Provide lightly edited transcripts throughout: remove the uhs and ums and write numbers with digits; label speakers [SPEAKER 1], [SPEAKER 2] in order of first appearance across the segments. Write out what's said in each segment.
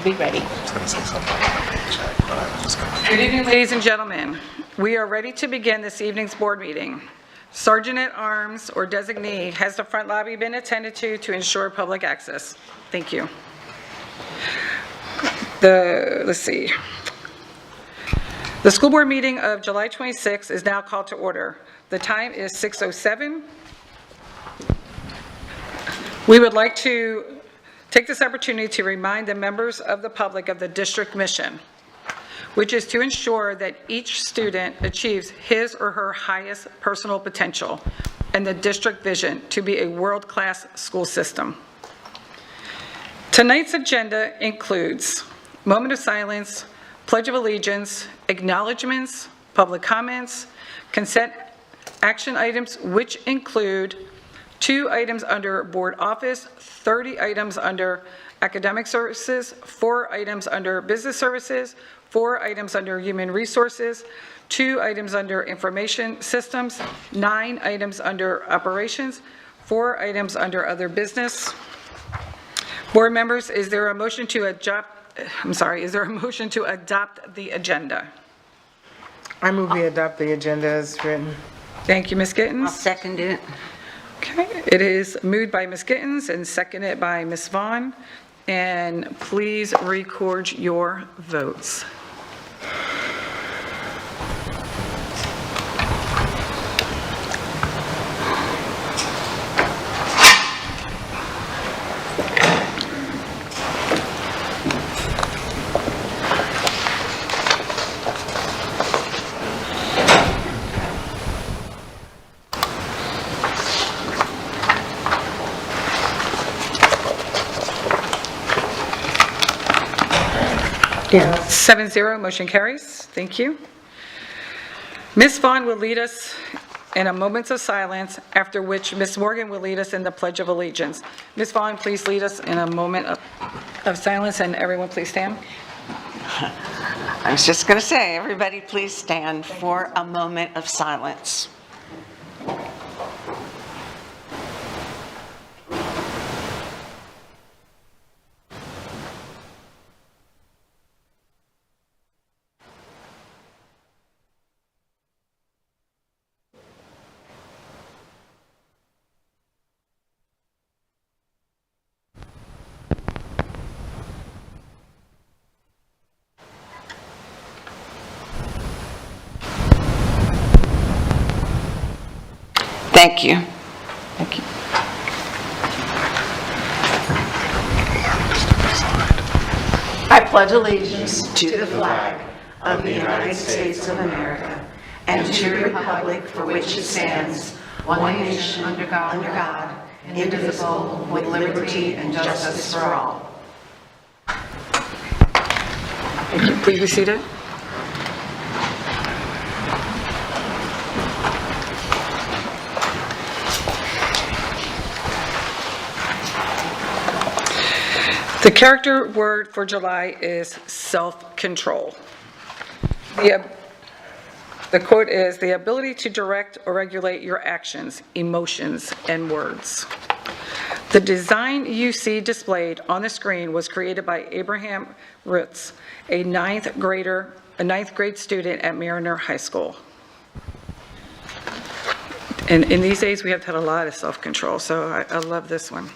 [SPEAKER 1] be ready.
[SPEAKER 2] I was going to say something about the paycheck, but I was just going to...
[SPEAKER 3] Good evening, ladies and gentlemen. We are ready to begin this evening's board meeting. Sergeant at Arms or designee has the front lobby been attended to ensure public access? Thank you. Let's see. The school board meeting of July 26 is now called to order. The time is 6:07. We would like to take this opportunity to remind the members of the public of the district mission, which is to ensure that each student achieves his or her highest personal potential and the district vision to be a world-class school system. Tonight's agenda includes moment of silence, pledge of allegiance, acknowledgements, public comments, consent action items, which include 2 items under board office, 30 items under academic services, 4 items under business services, 4 items under human resources, 2 items under information systems, 9 items under operations, 4 items under other business. Board members, is there a motion to adopt the agenda?
[SPEAKER 4] I move we adopt the agenda as written.
[SPEAKER 3] Thank you, Ms.
[SPEAKER 1] I'll
[SPEAKER 3] Gittens.
[SPEAKER 1] second it.
[SPEAKER 3] Okay, it is moved by Ms. Gittens and seconded by Ms. Vaughn. And please record your votes.
[SPEAKER 4] Yeah.
[SPEAKER 3] 7-0, motion carries. Thank you. Ms. Vaughn will lead us in a moment of silence, after which Ms. Morgan will lead us in the Pledge of Allegiance. Ms. Vaughn, please lead us in a moment of silence, and everyone please stand.
[SPEAKER 1] I was just going to say, everybody please stand for a moment of silence. Thank you.
[SPEAKER 3] Thank you.
[SPEAKER 5] I pledge allegiance to the flag of the United States of America and to the republic for which it stands, one nation, under God, indivisible, with liberty and justice for all.
[SPEAKER 3] Thank you. Please be seated. The character word for July is self-control. The quote is, "The ability to direct or regulate your actions, emotions, and words." The design you see displayed on the screen was created by Abraham Ritz, a ninth grade student at Mariner High School. And in these days, we have to have a lot of self-control, so I love this one.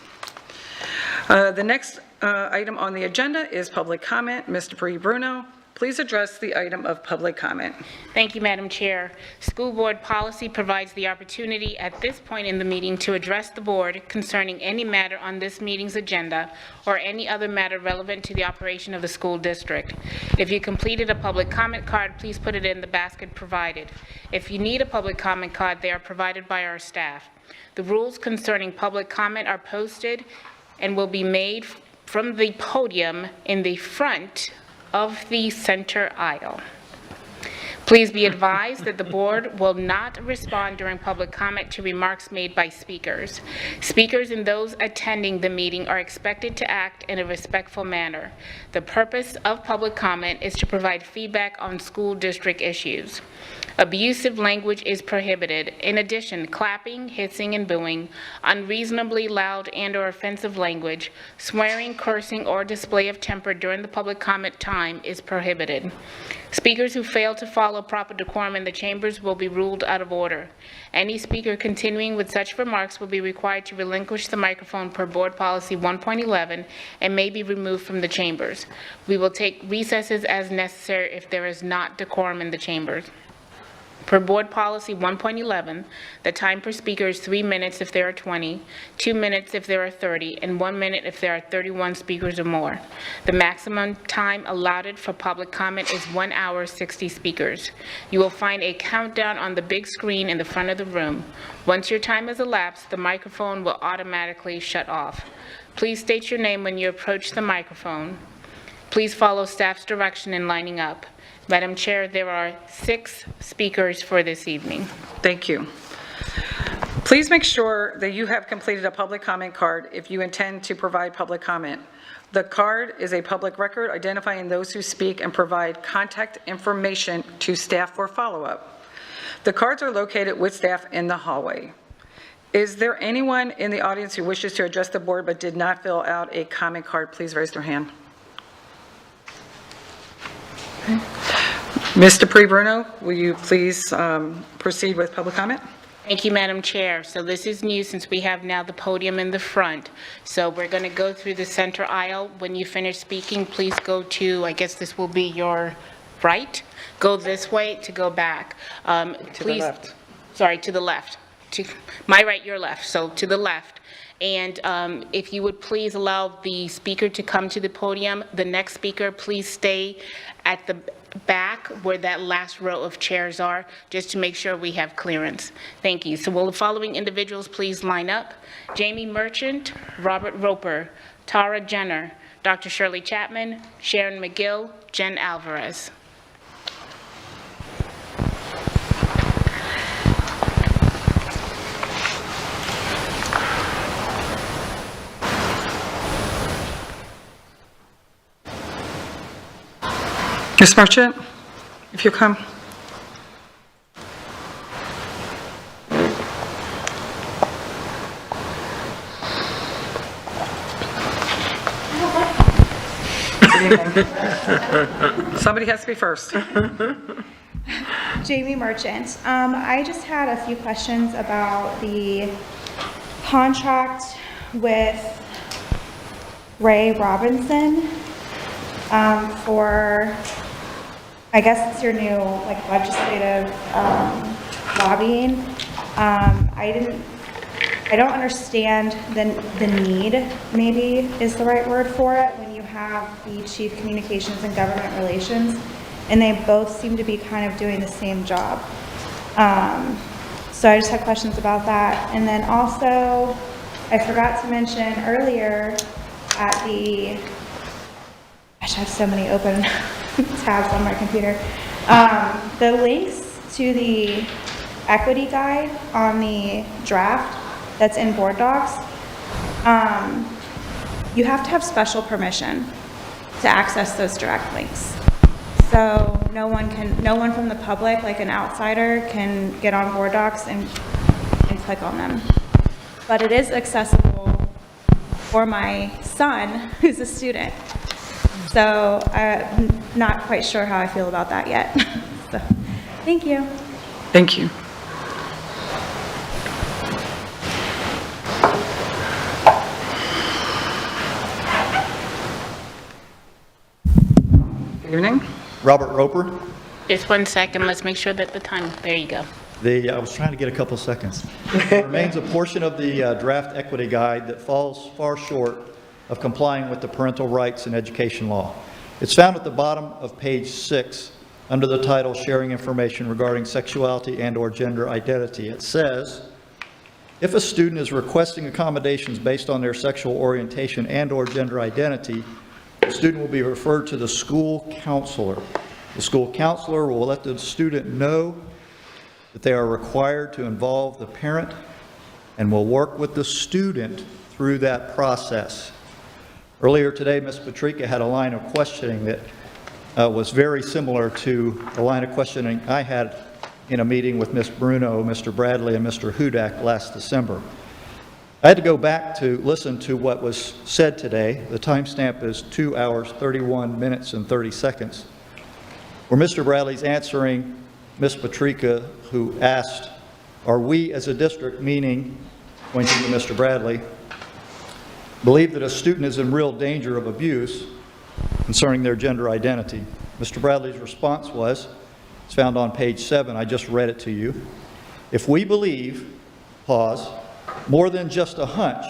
[SPEAKER 3] The next item on the agenda is public comment. Ms. Dupree-Bruno, please address the item of public comment.
[SPEAKER 6] Thank you, Madam Chair. School board policy provides the opportunity at this point in the meeting to address the board concerning any matter on this meeting's agenda or any other matter relevant to the operation of the school district. If you completed a public comment card, please put it in the basket provided. If you need a public comment card, they are provided by our staff. The rules concerning public comment are posted and will be made from the podium in the front of the center aisle. Please be advised that the board will not respond during public comment to remarks made by speakers. Speakers and those attending the meeting are expected to act in a respectful manner. The purpose of public comment is to provide feedback on school district issues. Abusive language is prohibited. In addition, clapping, hissing, and booing, unreasonably loud and/or offensive language, swearing, cursing, or display of temper during the public comment time is prohibited. Speakers who fail to follow proper decorum in the chambers will be ruled out of order. Any speaker continuing with such remarks will be required to relinquish the microphone per Board Policy 1.11 and may be removed from the chambers. We will take recesses as necessary if there is not decorum in the chambers. Per Board Policy 1.11, the time per speaker is 3 minutes if there are 20, 2 minutes if there are 30, and 1 minute if there are 31 speakers or more. The maximum time allotted for public comment is 1 hour, 60 speakers. You will find a countdown on the big screen in the front of the room. Once your time has elapsed, the microphone will automatically shut off. Please state your name when you approach the microphone. Please follow staff's direction in lining up. Madam Chair, there are 6 speakers for this evening.
[SPEAKER 3] Thank you. Please make sure that you have completed a public comment card if you intend to provide public comment. The card is a public record identifying those who speak and provide contact information to staff for follow-up. The cards are located with staff in the hallway. Is there anyone in the audience who wishes to address the board but did not fill out a comment card? Please raise their hand. Ms. Dupree-Bruno, will you please proceed with public comment?
[SPEAKER 6] Thank you, Madam Chair. So this is new since we have now the podium in the front. So we're going to go through the center aisle. When you finish speaking, please go to, I guess this will be your right. Go this way to go back.
[SPEAKER 3] To the left.
[SPEAKER 6] Sorry, to the left. To my right, your left. So to the left. And if you would please allow the speaker to come to the podium. The next speaker, please stay at the back where that last row of chairs are, just to make sure we have clearance. Thank you. So will the following individuals please line up? Jamie Merchant, Robert Roper, Tara Jenner, Dr. Shirley Chapman, Sharon McGill, Jen Alvarez.
[SPEAKER 3] Ms. Merchant, if you come. Somebody has to be first.
[SPEAKER 7] Jamie Merchant. I just had a few questions about the contract with Ray Robinson for, I guess it's your new legislative lobbying. I don't understand the need, maybe is the right word for it, when you have the Chief Communications and Government Relations, and they both seem to be kind of doing the same job. So I just had questions about that. And then also, I forgot to mention earlier at the, gosh, I have so many open tabs on my computer. The links to the equity guide on the draft that's in board docs, you have to have special permission to access those direct links. So no one from the public, like an outsider, can get on board docs and click on them. But it is accessible for my son, who's a student. So I'm not quite sure how I feel about that yet. So, thank you.
[SPEAKER 3] Thank you. Good evening.
[SPEAKER 8] Robert Roper.
[SPEAKER 6] Just 1 second, let's make sure that the time, there you go.
[SPEAKER 8] I was trying to get a couple seconds. There remains a portion of the draft equity guide that falls far short of complying with the parental rights and education law. It's found at the bottom of page 6 under the title Sharing Information Regarding Sexuality and/or Gender Identity. It says, if a student is requesting accommodations based on their sexual orientation and/or gender identity, the student will be referred to the school counselor. The school counselor will let the student know that they are required to involve the parent and will work with the student through that process. Earlier today, Ms. Patrika had a line of questioning that was very similar to the line of questioning I had in a meeting with Ms. Bruno, Mr. Bradley, and Mr. Hudak last December. I had to go back to listen to what was said today. The timestamp is 2 hours, 31 minutes, and 30 seconds, where Mr. Bradley's answering Ms. Patrica, who asked, are we as a district, meaning, pointing to Mr. Bradley, believe that a student is in real danger of abuse concerning their gender identity? Mr. Bradley's response was, it's found on page 7, I just read it to you. If we believe, pause, more than just a hunch,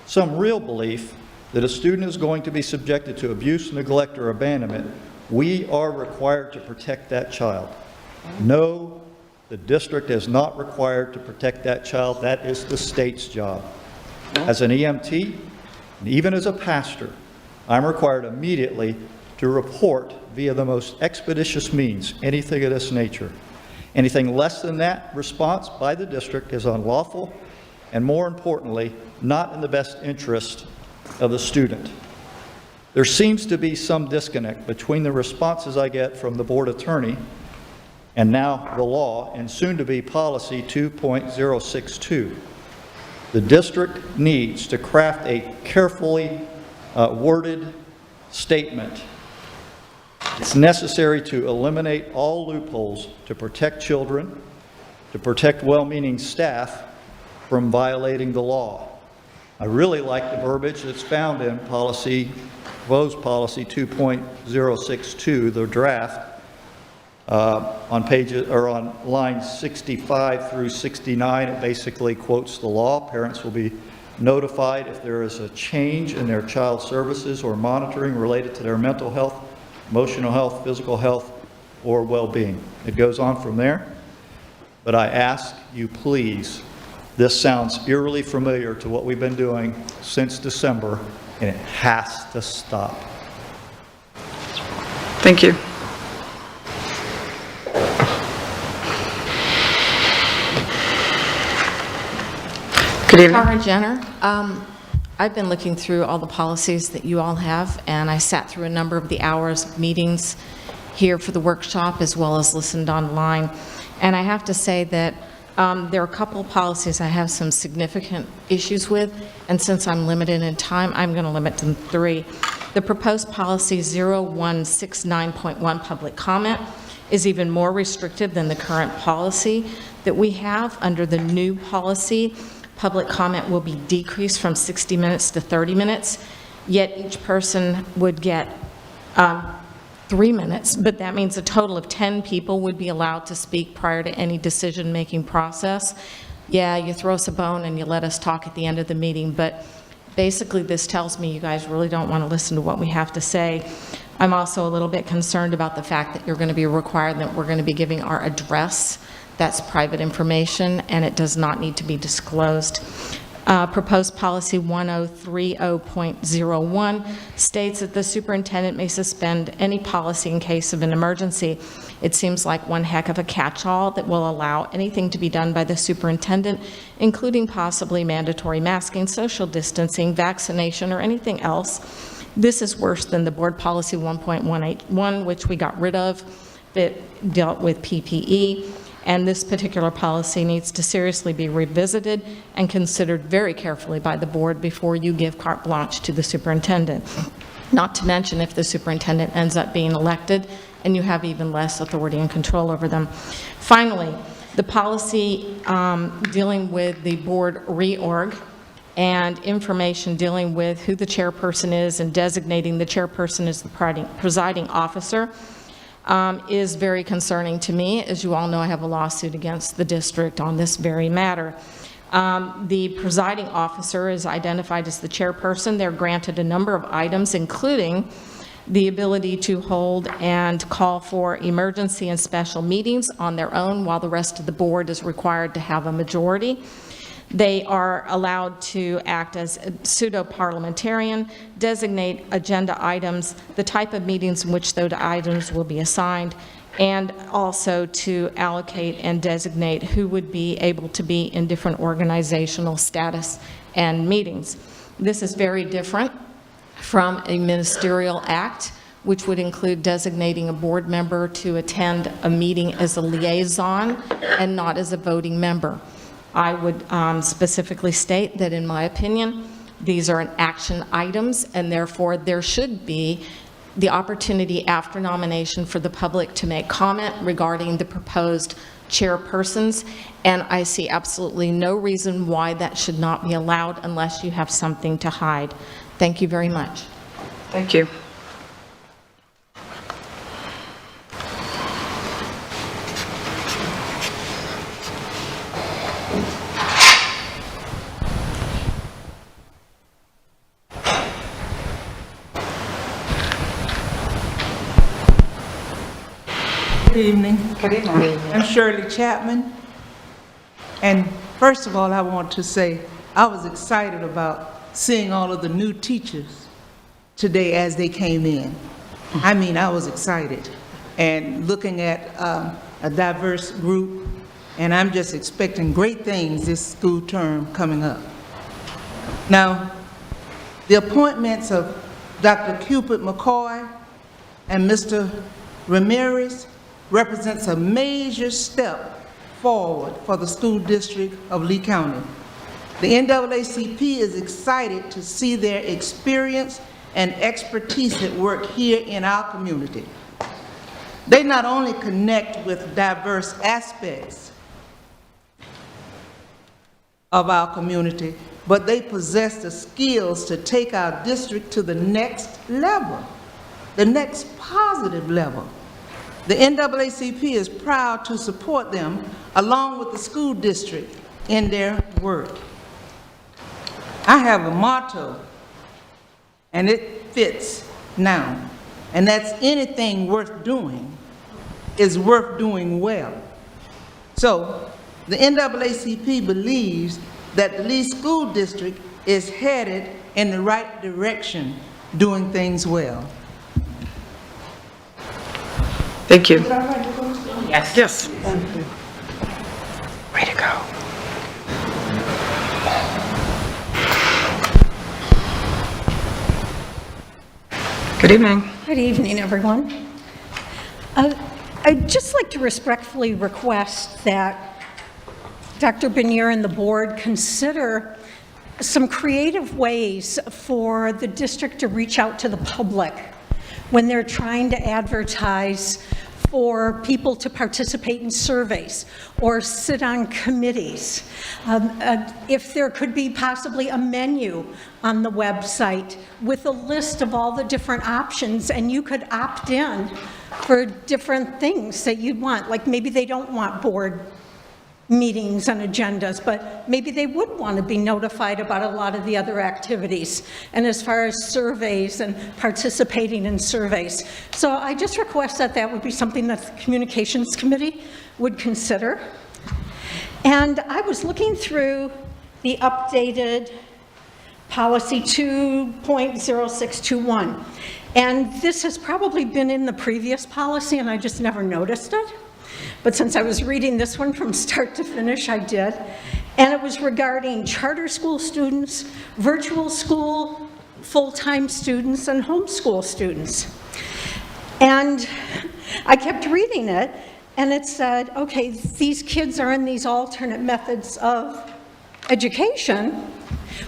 [SPEAKER 8] some real belief that a student is going to be subjected to abuse, neglect, or abandonment, we are required to protect that child. No, the district is not required to protect that child. That is the state's job. As an EMT, and even as a pastor, I'm required immediately to report via the most expeditious means anything of this nature. Anything less than that response by the district is unlawful and, more importantly, not in the best interest of the student. There seems to be some disconnect between the responses I get from the board attorney and now the law, and soon to be policy 2.062. The district needs to craft a carefully worded statement. It's necessary to eliminate all loopholes to protect children, to protect well-meaning staff from violating the law. I really like the verbiage that's found in proposed policy 2.062, the draft, on pages or on lines 65 through 69. It basically quotes the law. Parents will be notified if there is a change in their child services or monitoring related to their mental health, emotional health, physical health, or well-being. It goes on from there. But I ask you, please, this sounds eerily familiar to what we've been doing since December, and it has to stop.
[SPEAKER 3] Thank you. Good evening.
[SPEAKER 9] Tara Jenner. I've been looking through all the policies that you all have, and I sat through a number of the hours of meetings here for the workshop as well as listened online. And I have to say that there are a couple of policies I have some significant issues with, and since I'm limited in time, I'm going to limit to 3. The proposed policy 0169.1, public comment, is even more restrictive than the current policy that we have. Under the new policy, public comment will be decreased from 60 minutes to 30 minutes, yet each person would get 3 minutes, but that means a total of 10 people would be allowed to speak prior to any decision-making process. Yeah, you throw us a bone and you let us talk at the end of the meeting, but basically this tells me you guys really don't want to listen to what we have to say. I'm also a little bit concerned about the fact that you're going to be required that we're going to be giving our address. That's private information, and it does not need to be disclosed. Proposed policy 1030.01 states that the superintendent may suspend any policy in case of an emergency. It seems like one heck of a catch-all that will allow anything to be done by the superintendent, including possibly mandatory masking, social distancing, vaccination, or anything else. This is worse than the board policy 1.181, which we got rid of, that dealt with PPE. And this particular policy needs to seriously be revisited and considered very carefully by the board before you give carte blanche to the superintendent. Not to mention if the superintendent ends up being elected and you have even less authority and control over them. Finally, the policy dealing with the board reorg and information dealing with who the chairperson is and designating the chairperson as the presiding officer is very concerning to me. As you all know, I have a lawsuit against the district on this very matter. The presiding officer is identified as the chairperson. They're granted a number of items, including the ability to hold and call for emergency and special meetings on their own, while the rest of the board is required to have a majority. They are allowed to act as a pseudo-parliamentarian, designate agenda items, the type of meetings in which those items will be assigned, and also to allocate and designate who would be able to be in different organizational status and meetings. This is very different from a ministerial act which would include designating a board member to attend a meeting as a liaison and not as a voting member. I would specifically state that, in my opinion, these are action items, and therefore there should be the opportunity after nomination for the public to make comment regarding the proposed chairpersons, and I see absolutely no reason why that should not be allowed unless you have something to hide. Thank you very much.
[SPEAKER 3] Thank you.
[SPEAKER 10] Good evening.
[SPEAKER 3] Good evening.
[SPEAKER 10] I'm Shirley Chapman. And first of all, I want to say I was excited about seeing all of the new teachers today as they came in. I mean, I was excited. And looking at a diverse group, and I'm just expecting great things this school term coming up. Now, the appointments of Dr. Cupid McCoy and Mr. Ramirez represents a major step forward for the school district of Lee County. The NAACP is excited to see their experience and expertise at work here in our community. They not only connect with diverse aspects of our community, but they possess the skills to take our district to the next level, the next positive level. The NAACP is proud to support them along with the school district in their work. I have a motto, and it fits now, and that's anything worth doing is worth doing well. So the NAACP believes that the Lee School District is headed in the right direction, doing things well.
[SPEAKER 3] Thank you.
[SPEAKER 6] Yes.
[SPEAKER 3] Yes. Way to go. Good evening.
[SPEAKER 11] Good evening, everyone. I'd just like to respectfully request that Dr. Bernier and the board consider some creative ways for the district to reach out to the public when they're trying to advertise for people to participate in surveys or sit on committees. If there could be possibly a menu on the website with a list of all the different options, and you could opt in for different things that you'd want. Like maybe they don't want board meetings and agendas, but maybe they would want to be notified about a lot of the other activities, and as far as surveys and participating in surveys. So I just request that that would be something that the Communications Committee would consider. And I was looking through the updated policy 2.0621, and this has probably been in the previous policy and I just never noticed it. But since I was reading this one from start to finish, I did. And it was regarding charter school students, virtual school, full-time students, and homeschool students. And I kept reading it, and it said, okay, these kids are in these alternate methods of education,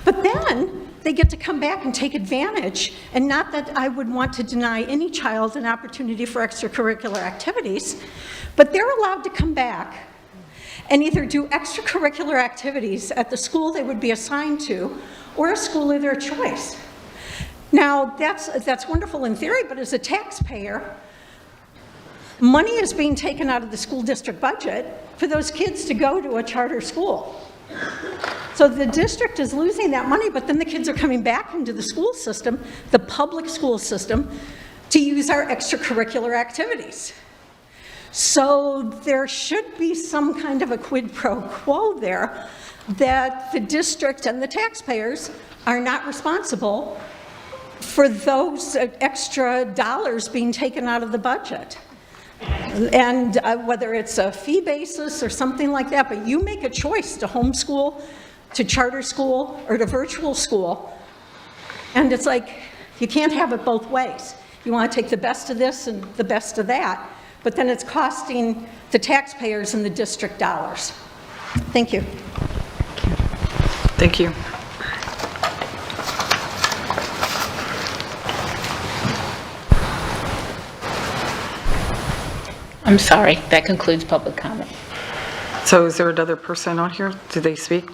[SPEAKER 11] but then they get to come back and take advantage. And not that I would want to deny any child an opportunity for extracurricular activities, but they're allowed to come back and either do extracurricular activities at the school they would be assigned to or a school of their choice. Now, that's wonderful in theory, but as a taxpayer, money is being taken out of the school district budget for those kids to go to a charter school. So the district is losing that money, but then the kids are coming back into the school system, the public school system, to use our extracurricular activities. So there should be some kind of a quid pro quo there, that the district and the taxpayers are not responsible for those extra dollars being taken out of the budget. And whether it's a fee basis or something like that, but you make a choice to homeschool, to charter school, or to virtual school, and it's like, you can't have it both ways. You want to take the best of this and the best of that, but then it's costing the taxpayers and the district dollars. Thank you.
[SPEAKER 3] Thank you.
[SPEAKER 6] I'm sorry, that concludes public comment.
[SPEAKER 3] So is there another person on here? Did they speak?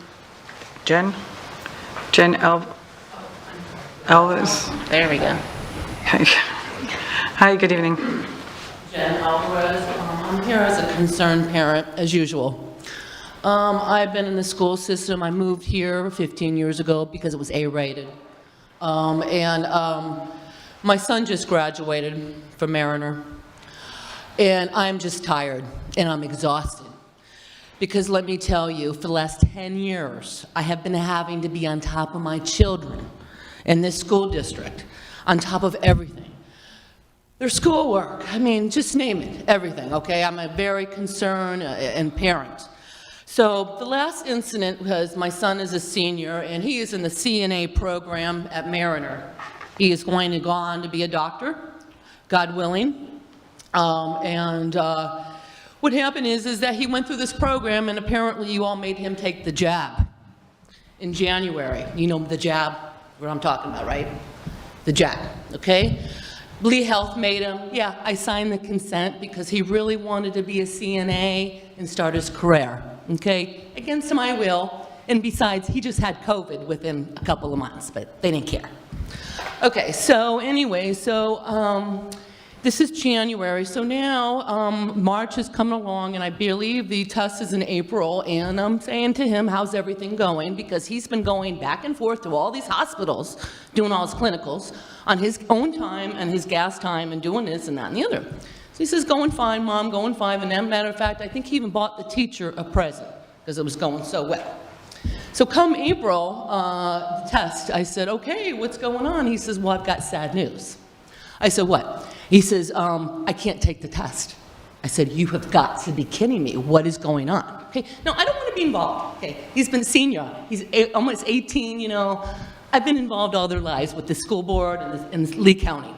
[SPEAKER 3] Jen? Jen Elvis?
[SPEAKER 6] There we go.
[SPEAKER 3] Okay. Hi, good evening.
[SPEAKER 12] Jen Alvarez. I'm here as a concerned parent, as usual. I've been in the school system. I moved here 15 years ago because it was A-rated. My son just graduated from Mariner. And I'm just tired, and I'm exhausted. Because let me tell you, for the last 10 years, I have been having to be on top of my children in this school district, on top of everything. Their schoolwork, I mean, just name it, everything, okay? I'm a very concerned and parent. So the last incident was my son is a senior, and he is in the CNA program at Mariner. He is going to go on to be a doctor, God willing. What happened is that he went through this program, and apparently you all made him take the jab in January. You know the jab, what I'm talking about, right? The jab, okay? Lee Health made him, yeah, I signed the consent because he really wanted to be a CNA and start his career, okay? Against my will, and besides, he just had COVID within a couple of months, but they didn't care. Okay, so anyway, this is January, so now March is coming along, and I believe the test is in April, and I'm saying to him, how's everything going? Because he's been going back and forth to all these hospitals, doing all his clinicals, on his own time and his gas time, and doing this and that and the other. So he says, going fine, Mom, going fine, and as a matter of fact, I think he even bought the teacher a present, because it was going so well. So come April, the test, I said, okay, what's going on? He says, well, I've got sad news. I said, what? He says, I can't take the test. I said, you have got to be kidding me. What is going on? Okay, no, I don't want to be involved. Okay, he's been senior. He's almost 18, you know. I've been involved all their lives with the school board and Lee County.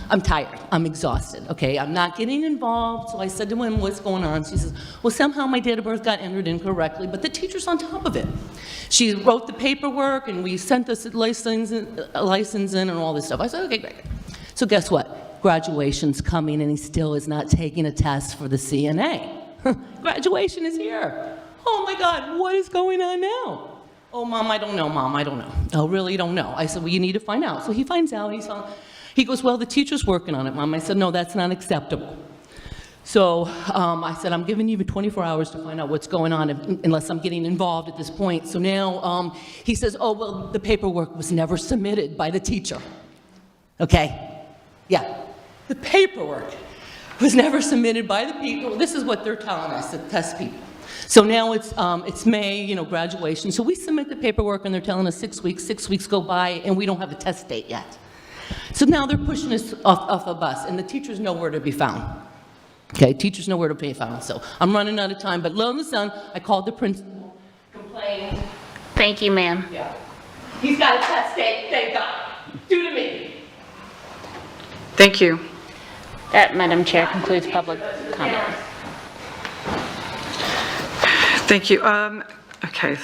[SPEAKER 12] I'm tired. I'm exhausted. Okay, I'm not getting involved. So I said to him, what's going on? She says, well, somehow my date of birth got entered incorrectly, but the teacher's on top of it. She wrote the paperwork, and we sent us a license in and all this stuff. I said, okay, great. So guess what? Graduation's coming, and he still is not taking a test for the CNA. Graduation is here. Oh my God, what is going on now? Oh, Mom, I don't know, Mom, I don't know. Oh, really, you don't know? I said, well, you need to find out. So he finds out, he goes, well, the teacher's working on it, Mom. I said, no, that's not acceptable. So I said, I'm giving you 24 hours to find out what's going on unless I'm getting involved at this point. So now he says, oh, well, the paperwork was never submitted by the teacher. Okay? Yeah. The paperwork was never submitted by the people. This is what they're telling us, the test people. So now it's May, you know, graduation. So we submit the paperwork, and they're telling us 6 weeks. 6 weeks go by, and we don't have a test date yet. So now they're pushing us off a bus, and the teacher's nowhere to be found. Okay, teacher's nowhere to be found. So I'm running out of time, but lo and behold, I called the principal, complained.
[SPEAKER 6] Thank you, ma'am.
[SPEAKER 12] Yeah. He's got a test date, thank God. Due to me.
[SPEAKER 3] Thank you.
[SPEAKER 6] That, Madam Chair, concludes public comment.
[SPEAKER 3] Thank you. Okay.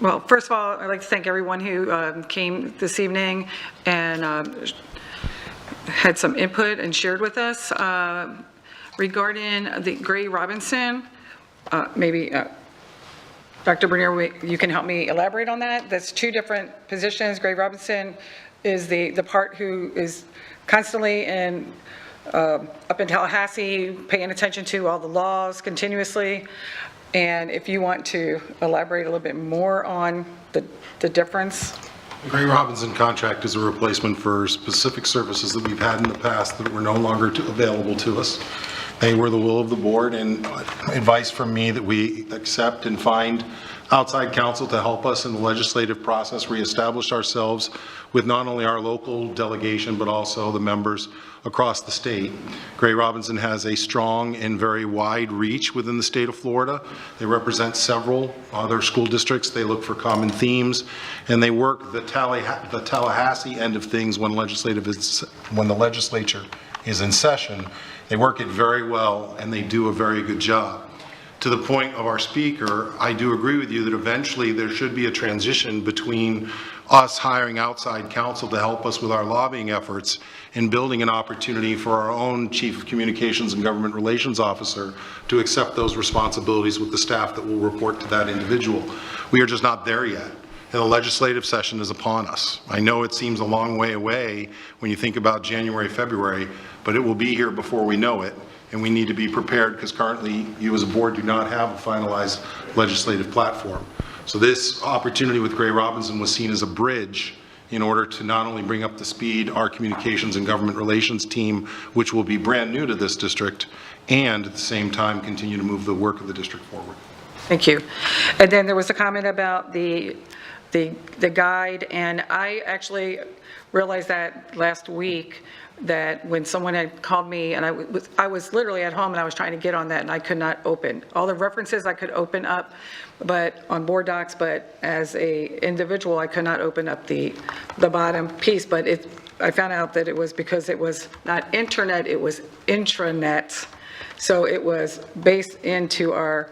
[SPEAKER 3] Well, first of all, I'd like to thank everyone who came this evening and had some input and shared with us. Regarding the Gray Robinson, maybe Dr. Bernier, you can help me elaborate on that. That's two different positions. Gray Robinson is the part who is constantly up in Tallahassee, paying attention to all the laws continuously. And if you want to elaborate a little bit more on the difference.
[SPEAKER 2] The Gray Robinson contract is a replacement for specific services that we've had in the past that were no longer available to us. They were the will of the board, and advice from me that we accept and find outside counsel to help us in the legislative process, reestablish ourselves with not only our local delegation, but also the members across the state. Gray Robinson has a strong and very wide reach within the state of Florida. They represent several other school districts. They look for common themes, and they work the Tallahassee end of things when the legislature is in session. They work it very well, and they do a very good job. To the point of our speaker, I do agree with you that eventually there should be a transition between us hiring outside counsel to help us with our lobbying efforts and building an opportunity for our own Chief of Communications and Government Relations Officer to accept those responsibilities with the staff that will report to that individual. We are just not there yet, and the legislative session is upon us. I know it seems a long way away when you think about January, February, but it will be here before we know it. And we need to be prepared because currently you as a board do not have a finalized legislative platform. So this opportunity with Gray Robinson was seen as a bridge in order to not only bring up to speed our communications and government relations team, which will be brand new to this district, and at the same time continue to move the work of the district forward.
[SPEAKER 3] Thank you. And then there was a comment about the guide, and I actually realized that last week, that when someone had called me, and I was literally at home and I was trying to get on that and I could not open. All the references I could open up, but on board docs, but as a individual, I could not open up the bottom piece, but I found out that it was because it was not internet, it was intranet. So it was based into our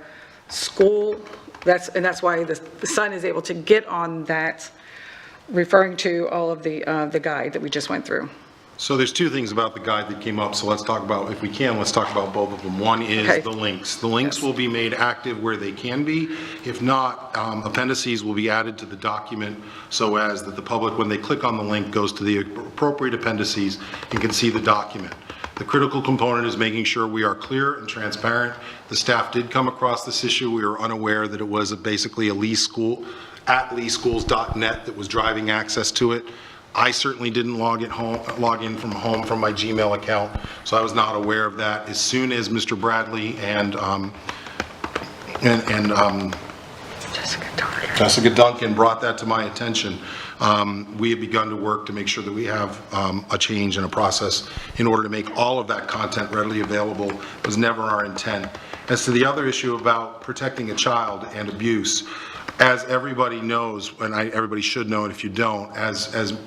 [SPEAKER 3] school, that's why the son is able to get on that, referring to all of the guide that we just went through.
[SPEAKER 2] So there's two things about the guide that came up, so let's talk about, if we can, let's talk about both of them. One is the links. The links will be made active where they can be. If not, appendices will be added to the document so as that the public, when they click on the link, goes to the appropriate appendices and can see the document. The critical component is making sure we are clear and transparent. The staff did come across this issue. We were unaware that it was basically a Lee School, at leeschools.net that was driving access to it. I certainly didn't log in from home from my Gmail account, so I was not aware of that. As soon as Mr. Bradley and Jessica Duncan brought that to my attention, we have begun to work to make sure that we have a change and a process in order to make all of that content readily available. It was never our intent. As to the other issue about protecting a child and abuse, as everybody knows, and everybody should know it if you don't, as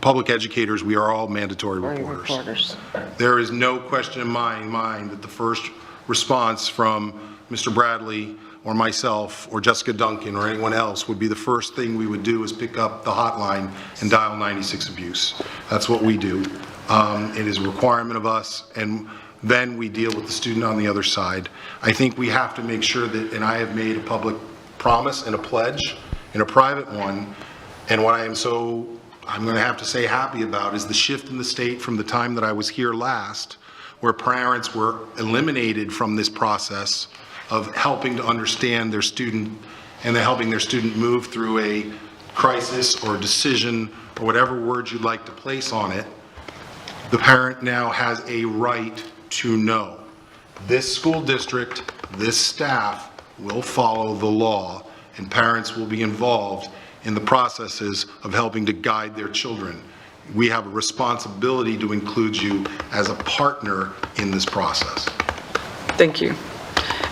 [SPEAKER 2] public educators, we are all mandatory reporters. There is no question in my mind that the first response from Mr. Bradley or myself or Jessica Duncan or anyone else would be the first thing we would do is pick up the hotline and dial 96 abuse. That's what we do. It is a requirement of us, and then we deal with the student on the other side. I think we have to make sure that, and I have made a public promise and a pledge and a private one, and what I'm going to have to say happy about is the shift in the state from the time that I was here last, where parents were eliminated from this process of helping to understand their student and helping their student move through a crisis or decision or whatever words you'd like to place on it. The parent now has a right to know. This school district, this staff will follow the law, and parents will be involved in the processes of helping to guide their children. We have a responsibility to include you as a partner in this process.
[SPEAKER 3] Thank you.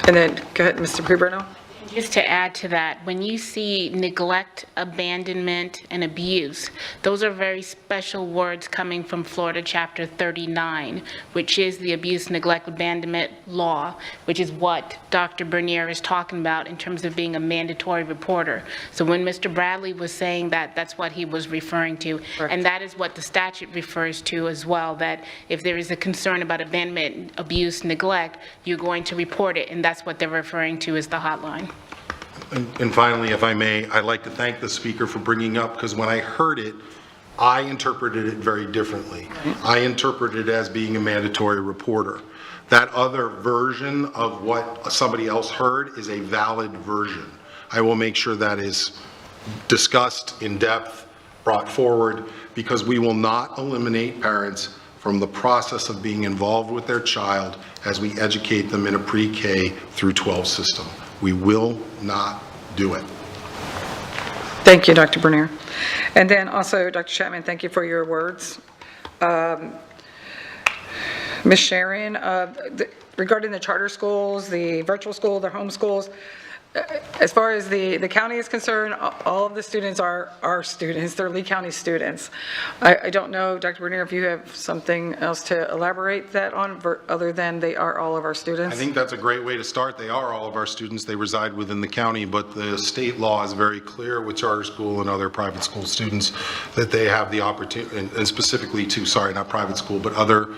[SPEAKER 3] And then, go ahead, Mr. Prebrino.
[SPEAKER 6] Just to add to that, when you see neglect, abandonment, and abuse, those are very special words coming from Florida Chapter 39, which is the abuse, neglect, abandonment law, which is what Dr. Bernier is talking about in terms of being a mandatory reporter. So when Mr. Bradley was saying that, that's what he was referring to. Correct. And that is what the statute refers to as well, that if there is a concern about abandonment, abuse, neglect, you're going to report it, and that's what they're referring to as the hotline.
[SPEAKER 2] And finally, if I may, I'd like to thank the speaker for bringing up, because when I heard it, I interpreted it very differently. I interpreted it as being a mandatory reporter. That other version of what somebody else heard is a valid version. I will make sure that is discussed in depth, brought forward, because we will not eliminate parents from the process of being involved with their child as we educate them in a pre-K through 12 system. We will not do it.
[SPEAKER 3] Thank you, Dr. Bernier. And then also, Dr. Chapman, thank you for your words. Ms. Sharon, regarding the charter schools, the virtual school, the home schools, as far as the county is concerned, all of the students are our students. They're Lee County students. I don't know, Dr. Bernier, if you have something else to elaborate that on, other than they are all of our students?
[SPEAKER 2] I think that's a great way to start. They are all of our students. They reside within the county, but the state law is very clear with charter school and other private school students that they have the opportunity, and specifically to, sorry, not private school, but other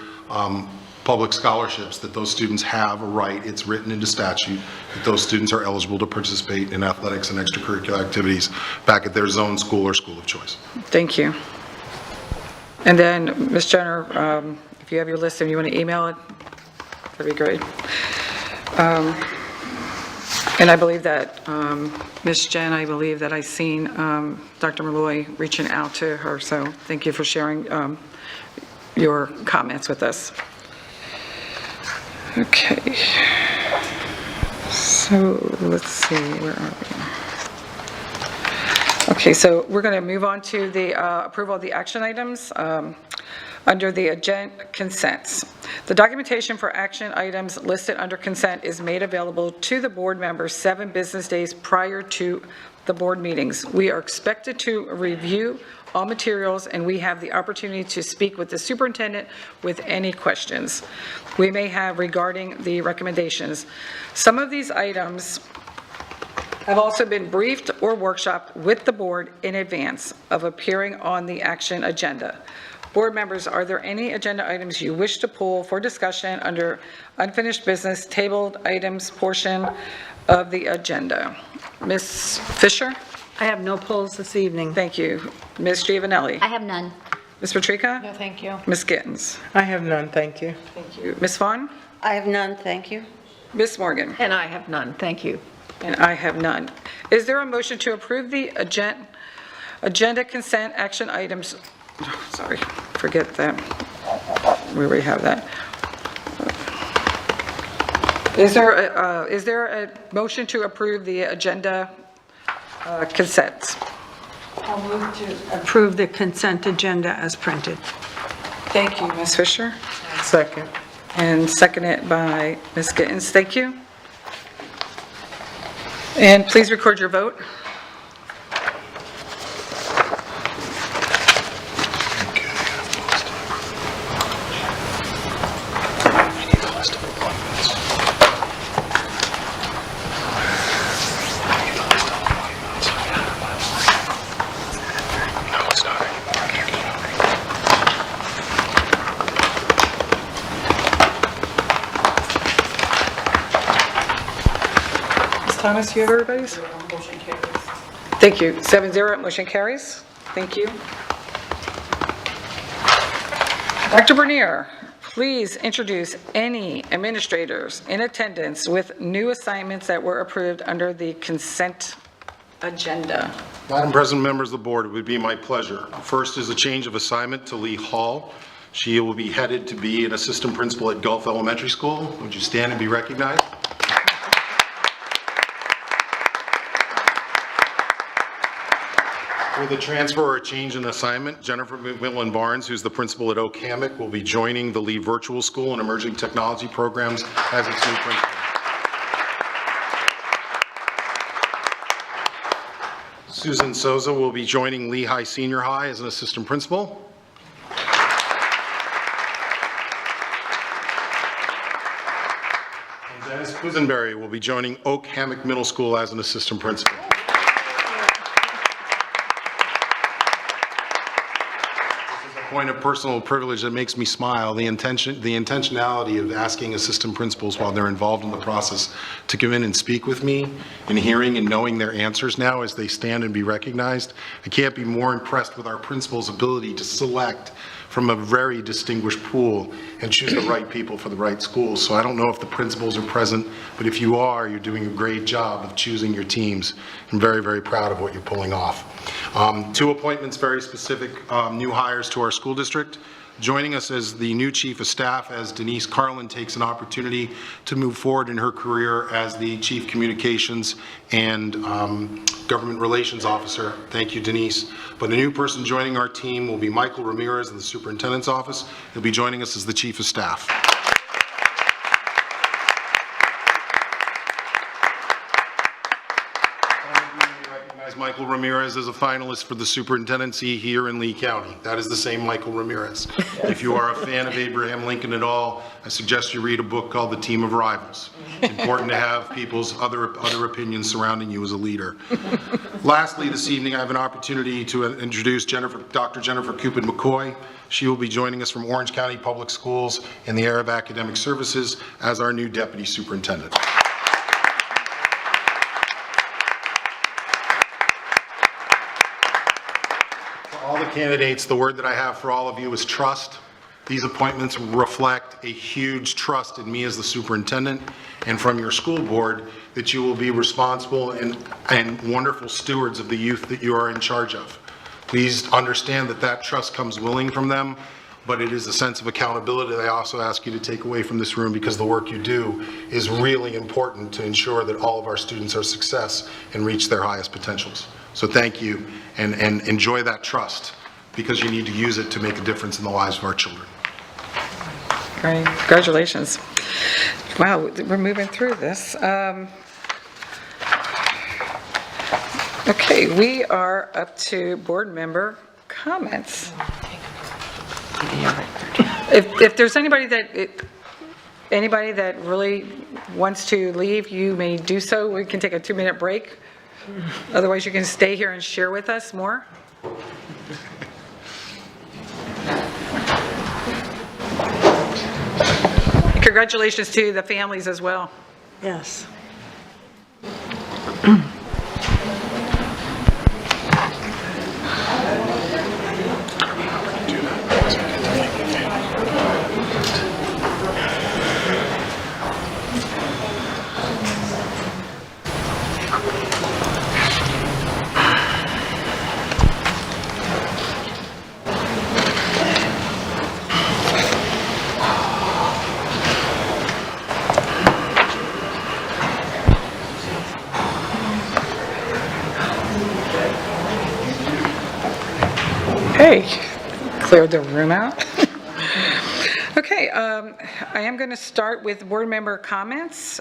[SPEAKER 2] public scholarships, that those students have a right, it's written into statute, that those students are eligible to participate in athletics and extracurricular activities back at their zone school or school of choice.
[SPEAKER 3] Thank you. And then, Ms. Jenner, if you have your list and you want to email it, that'd be great. And I believe that, Ms. Jen, I believe that I seen Dr. Malloy reaching out to her, so thank you for sharing your comments with us. Okay. So let's see, where are we? Okay, so we're going to move on to the approval of the action items under the agenda consents. The documentation for action items listed under consent is made available to the board members 7 business days prior to the board meetings. We are expected to review all materials, and we have the opportunity to speak with the superintendent with any questions we may have regarding the recommendations. Some of these items have also been briefed or workshopped with the board in advance of appearing on the action agenda. Board members, are there any agenda items you wish to pull for discussion under unfinished business tabled items portion of the agenda? Ms. Fisher?
[SPEAKER 5] I have no polls this evening.
[SPEAKER 3] Thank you. Ms. Giovanelli?
[SPEAKER 13] I have none.
[SPEAKER 3] Ms. Patrica?
[SPEAKER 13] No, thank you.
[SPEAKER 3] Ms. Gittens?
[SPEAKER 4] I have none, thank you.
[SPEAKER 3] Thank you. Ms. Vaughn?
[SPEAKER 5] I have none, thank you.
[SPEAKER 3] Ms. Morgan?
[SPEAKER 13] And I have none, thank you.
[SPEAKER 3] And I have none. Is there a motion to approve the agenda consent action items? Sorry, forget that. We already have that. Is there a motion to approve the agenda consent?
[SPEAKER 5] I'll move to approve the consent agenda as printed.
[SPEAKER 3] Thank you, Ms. Fisher.
[SPEAKER 4] Second.
[SPEAKER 3] And seconded by Ms. Gittens. Thank you. And please record your vote. Thomas, you have everybody's? Motion carries. Thank you. 7-0, motion carries. Thank you. Dr. Bernier, please introduce any administrators in attendance with new assignments that were approved under the consent agenda.
[SPEAKER 2] Madam President, members of the board, it would be my pleasure. First is a change of assignment to Lee Hall. She will be headed to be an assistant principal at Gulf Elementary School. Would you stand and be recognized? With a transfer or a change in assignment, Jennifer McMillan Barnes, who's the principal at Oak Hammock, will be joining the Lee Virtual School and Emerging Technology Programs as its new principal. Susan Souza will be joining Lehigh Senior High as an assistant principal. And Dennis Quisenberry will be joining Oak Hammock Middle School as an assistant principal. Point of personal privilege that makes me smile, the intentionality of asking assistant principals while they're involved in the process to come in and speak with me and hearing and knowing their answers now as they stand and be recognized. I can't be more impressed with our principals' ability to select from a very distinguished pool and choose the right people for the right schools. So I don't know if the principals are present, but if you are, you're doing a great job of choosing your teams. I'm very, very proud of what you're pulling off. 2 appointments, very specific new hires to our school district. joining us as the new Chief of Staff as Denise Carlin takes an opportunity to move forward in her career as the Chief Communications and Government Relations Officer. Thank you, Denise. But a new person joining our team will be Michael Ramirez in the Superintendent's Office. He'll be joining us as the Chief of Staff. Michael Ramirez is a finalist for the superintendency here in Lee County. That is the same Michael Ramirez. If you are a fan of Abraham Lincoln at all, I suggest you read a book called The Team of Rivals. It's important to have people's other opinions surrounding you as a leader. Lastly, this evening I have an opportunity to introduce Dr. Jennifer Cupid McCoy. She will be joining us from Orange County Public Schools in the area of academic services as our new Deputy Superintendent. All the candidates, the word that I have for all of you is trust. These appointments reflect a huge trust in me as the superintendent and from your school board that you will be responsible and wonderful stewards of the youth that you are in charge of. Please understand that that trust comes willing from them, but it is a sense of accountability that I also ask you to take away from this room, because the work you do is really important to ensure that all of our students are success and reach their highest potentials. So thank you, and enjoy that trust, because you need to use it to make a difference in the lives of our children.
[SPEAKER 3] Great, congratulations. Wow, we're moving through this. Okay, we are up to board member comments. If there's anybody that really wants to leave, you may do so. We can take a 2-minute break. Otherwise, you can stay here and share with us more. Congratulations to the families as well.
[SPEAKER 5] Yes.
[SPEAKER 3] Okay, cleared the room out. Okay, I am going to start with board member comments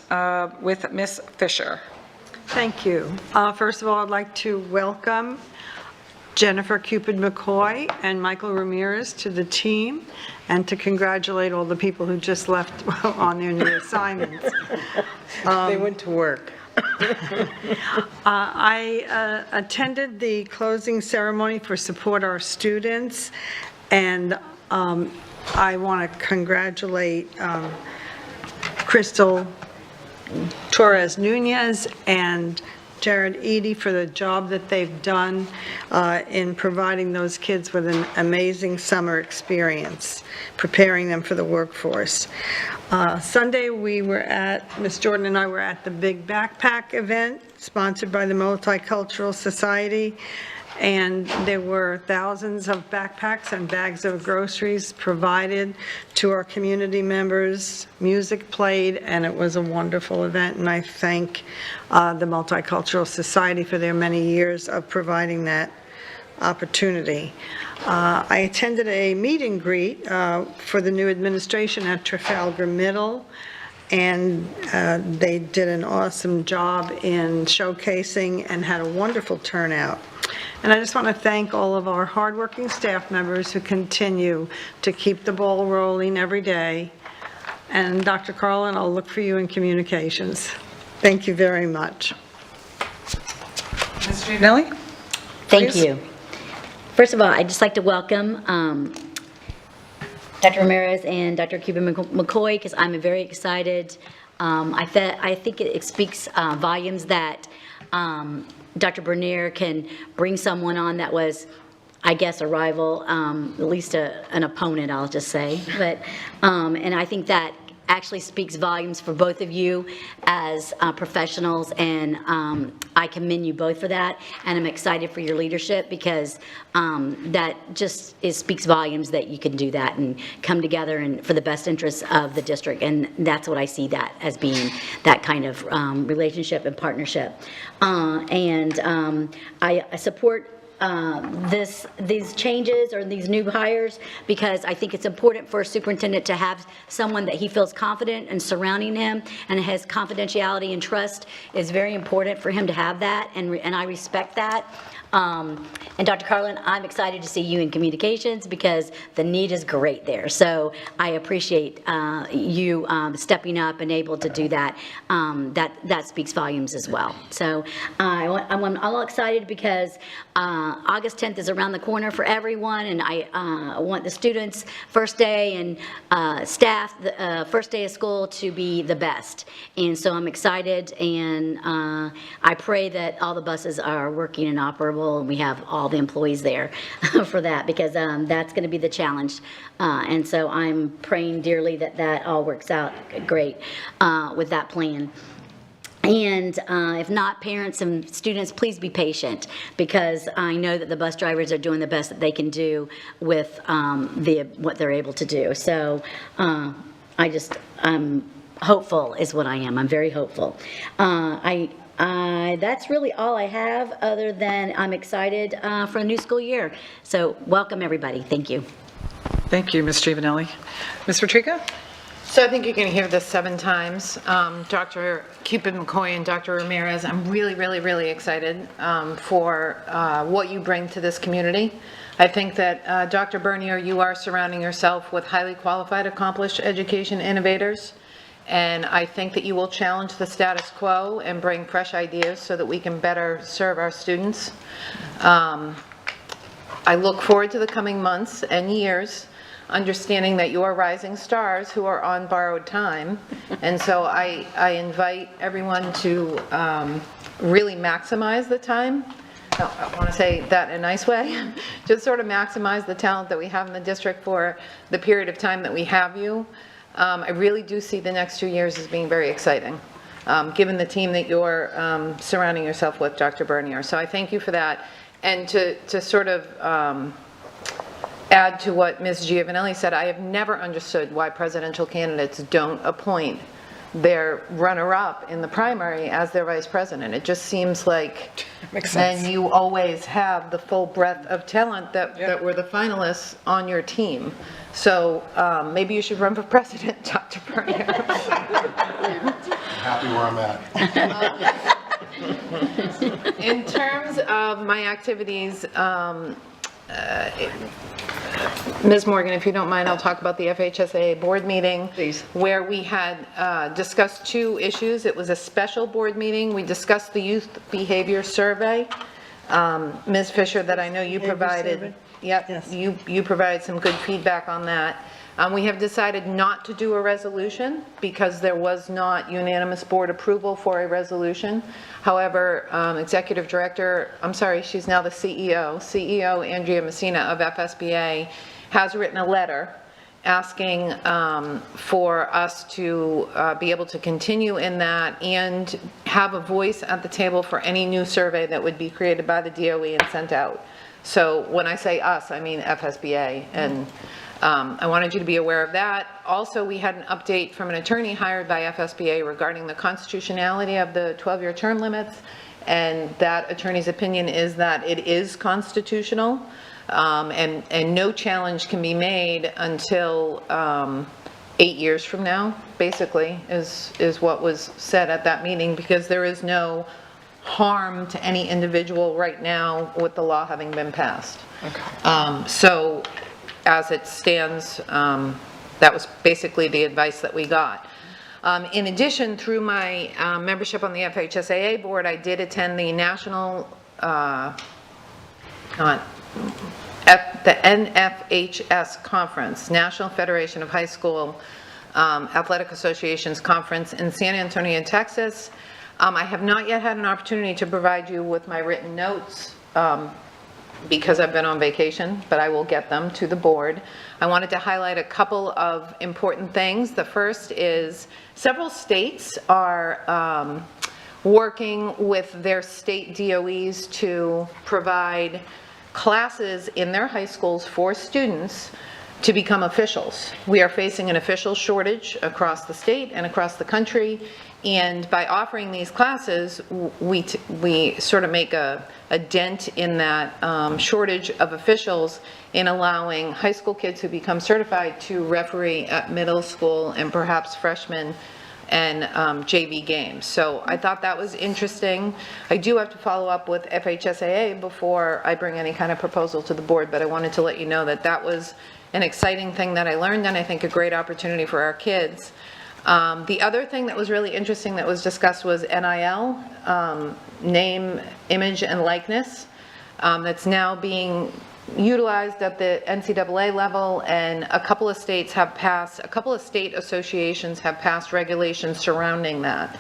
[SPEAKER 3] with Ms. Fisher.
[SPEAKER 5] Thank you. First of all, I'd like to welcome Jennifer Cupid McCoy and Michael Ramirez to the team, and to congratulate all the people who just left on their new assignments.
[SPEAKER 4] They went to work.
[SPEAKER 5] I attended the closing ceremony for Support Our Students, and I want to congratulate Crystal Torres Nunez and Jared Eady for the job that they've done in providing those kids with an amazing summer experience, preparing them for the workforce. Sunday, Miss Jordan and I were at the Big Backpack event sponsored by the Multicultural Society, and there were thousands of backpacks and bags of groceries provided to our community members. Music played, and it was a wonderful event, and I thank the Multicultural Society for their many years of providing that opportunity. I attended a meet and greet for the new administration at Trafalgar Middle, and they did an awesome job in showcasing and had a wonderful turnout. And I just want to thank all of our hardworking staff members who continue to keep the ball rolling every day. And Dr. Carlin, I'll look for you in communications. Thank you very much.
[SPEAKER 3] Ms. Gianelli?
[SPEAKER 13] Thank you. First of all, I'd just like to welcome Dr. Ramirez and Dr. Cupid McCoy, because I'm very excited. I think it speaks volumes that Dr. Bernier can bring someone on that was, I guess, a rival, at least an opponent, I'll just say. But and I think that actually speaks volumes for both of you as professionals, and I commend you both for that, and I'm excited for your leadership, because that just speaks volumes that you can do that and come together and for the best interests of the district, and that's what I see that as being, that kind of relationship and partnership. I support these changes or these new hires, because I think it's important for a superintendent to have someone that he feels confident in surrounding him, and has confidentiality and trust is very important for him to have that, and I respect that. And Dr. Carlin, I'm excited to see you in communications, because the need is great there. So I appreciate you stepping up and able to do that. That speaks volumes as well. So I'm all excited, because August 10th is around the corner for everyone, and I want the students' first day and staff first day of school to be the best. And so I'm excited, and I pray that all the buses are working and operable, and we have all the employees there for that, because that's going to be the challenge. And so I'm praying dearly that that all works out great with that plan. And if not, parents and students, please be patient, because I know that the bus drivers are doing the best that they can do with what they're able to do. So I'm hopeful is what I am. I'm very hopeful. That's really all I have, other than I'm excited for a new school year. So welcome, everybody. Thank you.
[SPEAKER 3] Thank you, Ms. Giovanelli. Ms. Patrica?
[SPEAKER 4] So I think you're going to hear this 7 times. Dr. Cupid McCoy and Dr. Ramirez, I'm really, really, really excited for what you bring to this community. I think that Dr. Bernier, you are surrounding yourself with highly qualified, accomplished education innovators. And I think that you will challenge the status quo and bring fresh ideas so that we can better serve our students. I look forward to the coming months and years, understanding that you are rising stars who are on borrowed time. And so I invite everyone to really maximize the time. I want to say that in a nice way. Just sort of maximize the talent that we have in the district for the period of time that we have you. I really do see the next 2 years as being very exciting, given the team that you're surrounding yourself with, Dr. Bernier. So I thank you for that. And to sort of add to what Ms. Giovanelli said, I have never understood why presidential candidates don't appoint their runner-up in the primary as their vice president. It just seems like then you always have the full breadth of talent that were the finalists on your team. So maybe you should run for president, Dr. Bernier.
[SPEAKER 2] Happy where I'm at.
[SPEAKER 4] In terms of my activities, Ms. Morgan, if you don't mind, I'll talk about the FHSAA board meeting. Please. Where we had discussed 2 issues. It was a special board meeting. We discussed the youth behavior survey. Ms. Fisher, that I know you provided. Yep, yes. You provided some good feedback on that. We have decided not to do a resolution because there was not unanimous board approval for a resolution. However, Executive Director, I'm sorry, she's now the CEO Andrea Messina of FSBA has written a letter asking for us to be able to continue in that and have a voice at the table for any new survey that would be created by the DOE and sent out. So when I say us, I mean FSBA, and I wanted you to be aware of that. Also, we had an update from an attorney hired by FSBA regarding the constitutionality of the 12-year term limits, and that attorney's opinion is that it is constitutional, and no challenge can be made until 8 years from now, basically, is what was said at that meeting, because there is no harm to any individual right now with the law having been passed. Okay. So as it stands, that was basically the advice that we got. In addition, through my membership on the FHSAA board, I did attend the national, the NFHS conference, National Federation of High School Athletic Associations conference in San Antonio, Texas. I have not yet had an opportunity to provide you with my written notes because I've been on vacation, but I will get them to the board. I wanted to highlight a couple of important things. The first is several states are working with their state DOEs to provide classes in their high schools for students to become officials. We are facing an official shortage across the state and across the country, and by offering these classes, we sort of make a dent in that shortage of officials in allowing high school kids who become certified to referee at middle school and perhaps freshmen and JV games. So I thought that was interesting. I do have to follow up with FHSAA before I bring any kind of proposal to the board, but I wanted to let you know that that was an exciting thing that I learned, and I think a great opportunity for our kids. The other thing that was really interesting that was discussed was NIL, name, image, and likeness, that's now being utilized at the NCAA level, and a couple of state associations have passed regulations surrounding that.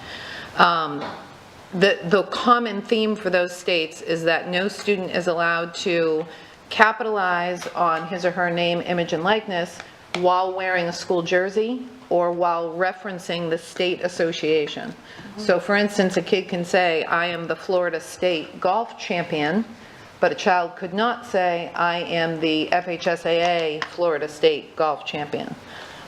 [SPEAKER 4] The common theme for those states is that no student is allowed to capitalize on his or her name, image, and likeness while wearing a school jersey or while referencing the state association. So for instance, a kid can say, I am the Florida State golf champion, but a child could not say, I am the FHSAA Florida State golf champion.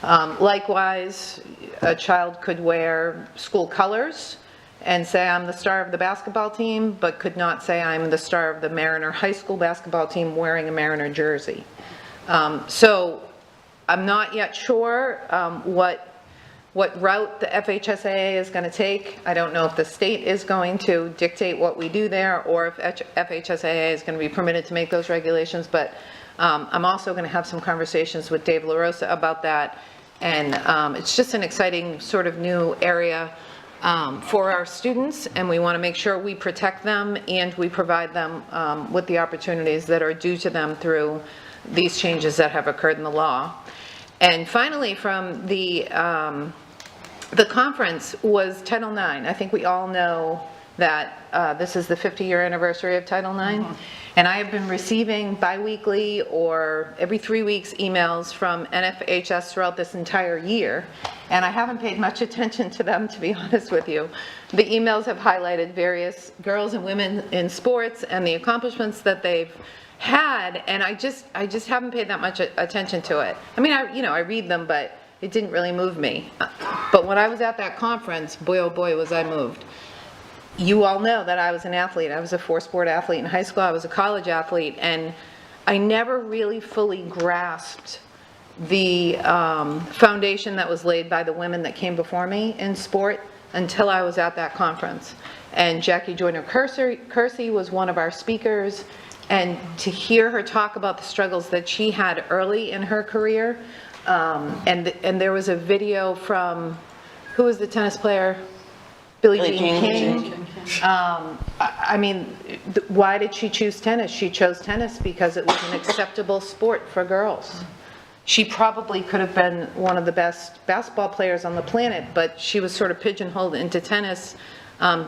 [SPEAKER 4] Likewise, a child could wear school colors and say, I'm the star of the basketball team, but could not say, I'm the star of the Mariner High School basketball team wearing a Mariner jersey. So I'm not yet sure what route the FHSAA is going to take. I don't know if the state is going to dictate what we do there, or if FHSAA is going to be permitted to make those regulations, but I'm also going to have some conversations with Dave LaRosa about that, and it's just an exciting sort of new area for our students, and we want to make sure we protect them and we provide them with the opportunities that are due to them through these changes that have occurred in the law. And finally, from the conference was Title IX. I think we all know that this is the 50-year anniversary of Title IX. And I have been receiving bi-weekly or every 3 weeks emails from NFHS throughout this entire year, and I haven't paid much attention to them, to be honest with you. The emails have highlighted various girls and women in sports and the accomplishments that they've had, and I just haven't paid that much attention to it. I mean, I read them, but it didn't really move me. But when I was at that conference, boy oh boy was I moved. You all know that I was an athlete. I was a 4-sport athlete in high school. I was a college athlete, and I never really fully grasped the foundation that was laid by the women that came before me in sport until I was at that conference. And Jackie Joyner-Kersee was one of our speakers, and to hear her talk about the struggles that she had early in her career, and there was a video from, who was the tennis player? Billie Jean King. I mean, why did she choose tennis? She chose tennis because it was an acceptable sport for girls. She probably could have been one of the best basketball players on the planet, but she was sort of pigeonholed into tennis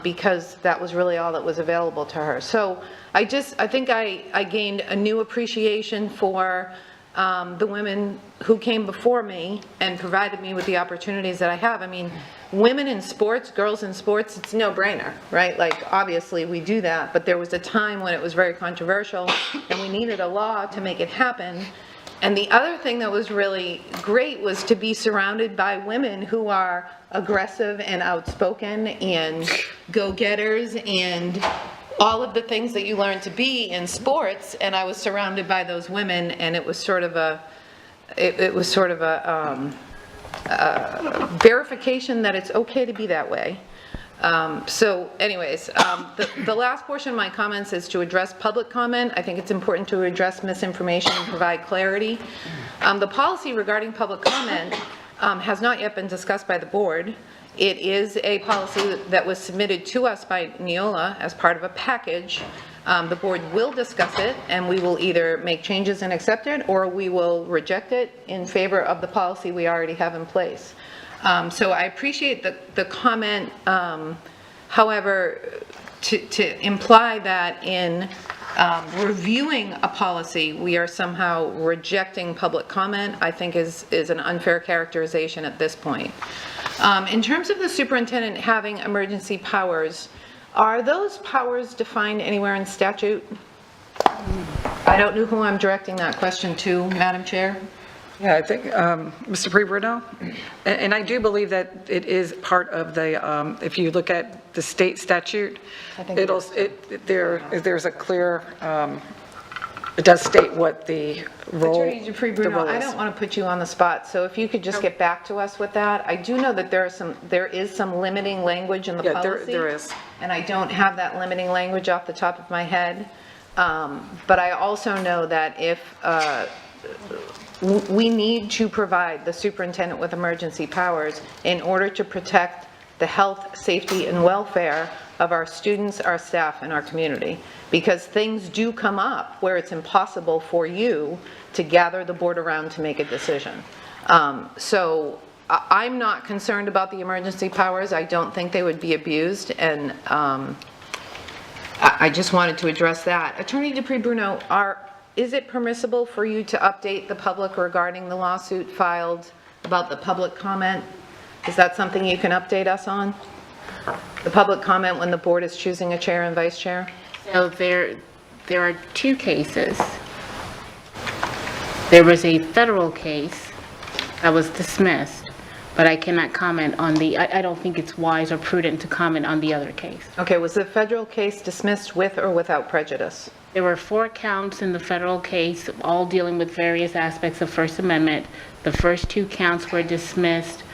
[SPEAKER 4] because that was really all that was available to her. So I think I gained a new appreciation for the women who came before me and provided me with the opportunities that I have. I mean, women in sports, girls in sports, it's a no-brainer, right? Like, obviously we do that, but there was a time when it was very controversial and we needed a law to make it happen. And the other thing that was really great was to be surrounded by women who are aggressive and outspoken and go-getters and all of the things that you learn to be in sports, and I was surrounded by those women, and it was sort of a verification that it's okay to be that way. So anyways, the last portion of my comments is to address public comment. I think it's important to address misinformation and provide clarity. The policy regarding public comment has not yet been discussed by the board. It is a policy that was submitted to us by Neola as part of a package. The board will discuss it, and we will either make changes and accept it, or we will reject it in favor of the policy we already have in place. So I appreciate the comment. However, to imply that in reviewing a policy, we are somehow rejecting public comment, I think is an unfair characterization at this point. In terms of the superintendent having emergency powers, are those powers defined anywhere in statute? I don't know who I'm directing that question to, Madam Chair.
[SPEAKER 3] Yeah, I think, Mr. Pre-Bruno, and I do believe that it is part of the, if you look at the state statute, there's a clear, it does state what the role,
[SPEAKER 4] Attorney Dupree-Bruno, I don't want to put you on the spot, so if you could just get back to us with that. I do know that there is some limiting language in the policy.
[SPEAKER 3] There is.
[SPEAKER 4] And I don't have that limiting language off the top of my head. But I also know that if we need to provide the superintendent with emergency powers in order to protect the health, safety, and welfare of our students, our staff, and our community. Because things do come up where it's impossible for you to gather the board around to make a decision. So I'm not concerned about the emergency powers. I don't think they would be abused, and I just wanted to address that. Attorney Dupree-Bruno, is it permissible for you to update the public regarding the lawsuit filed about the public comment? Is that something you can update us on? The public comment when the board is choosing a chair and vice chair?
[SPEAKER 6] So there are two cases. There was a federal case that was dismissed, but I cannot comment on I don't think it's wise or prudent to comment on the other case.
[SPEAKER 4] Okay, was the federal case dismissed with or without prejudice?
[SPEAKER 6] There were 4 counts in the federal case, all dealing with various aspects of First Amendment. The first 2 counts were dismissed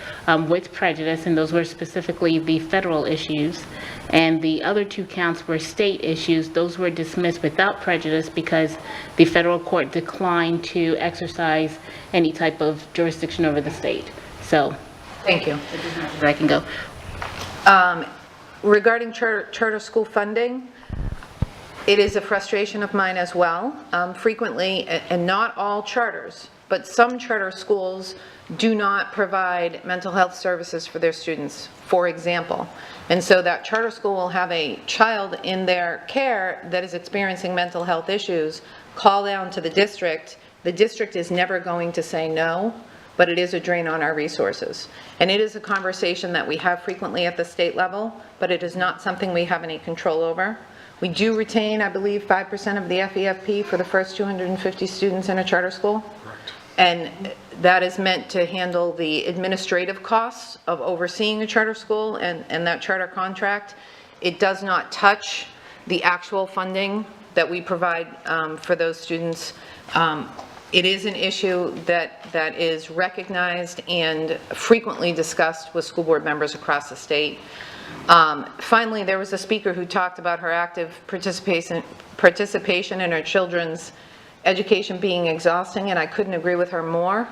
[SPEAKER 6] with prejudice, and those were specifically the federal issues. And the other 2 counts were state issues. Those were dismissed without prejudice because the federal court declined to exercise any type of jurisdiction over the state. So,
[SPEAKER 4] thank you.
[SPEAKER 6] I can go.
[SPEAKER 4] Regarding charter school funding, it is a frustration of mine as well. Frequently, and not all charters, but some charter schools do not provide mental health services for their students, for example. And so that charter school will have a child in their care that is experiencing mental health issues, call down to the district. The district is never going to say no, but it is a drain on our resources. And it is a conversation that we have frequently at the state level, but it is not something we have any control over. We do retain, I believe, 5% of the FEFP for the first 250 students in a charter school.
[SPEAKER 2] Correct.
[SPEAKER 4] And that is meant to handle the administrative costs of overseeing a charter school and that charter contract. It does not touch the actual funding that we provide for those students. It is an issue that is recognized and frequently discussed with school board members across the state. Finally, there was a speaker who talked about her active participation in her children's education being exhausting, and I couldn't agree with her more.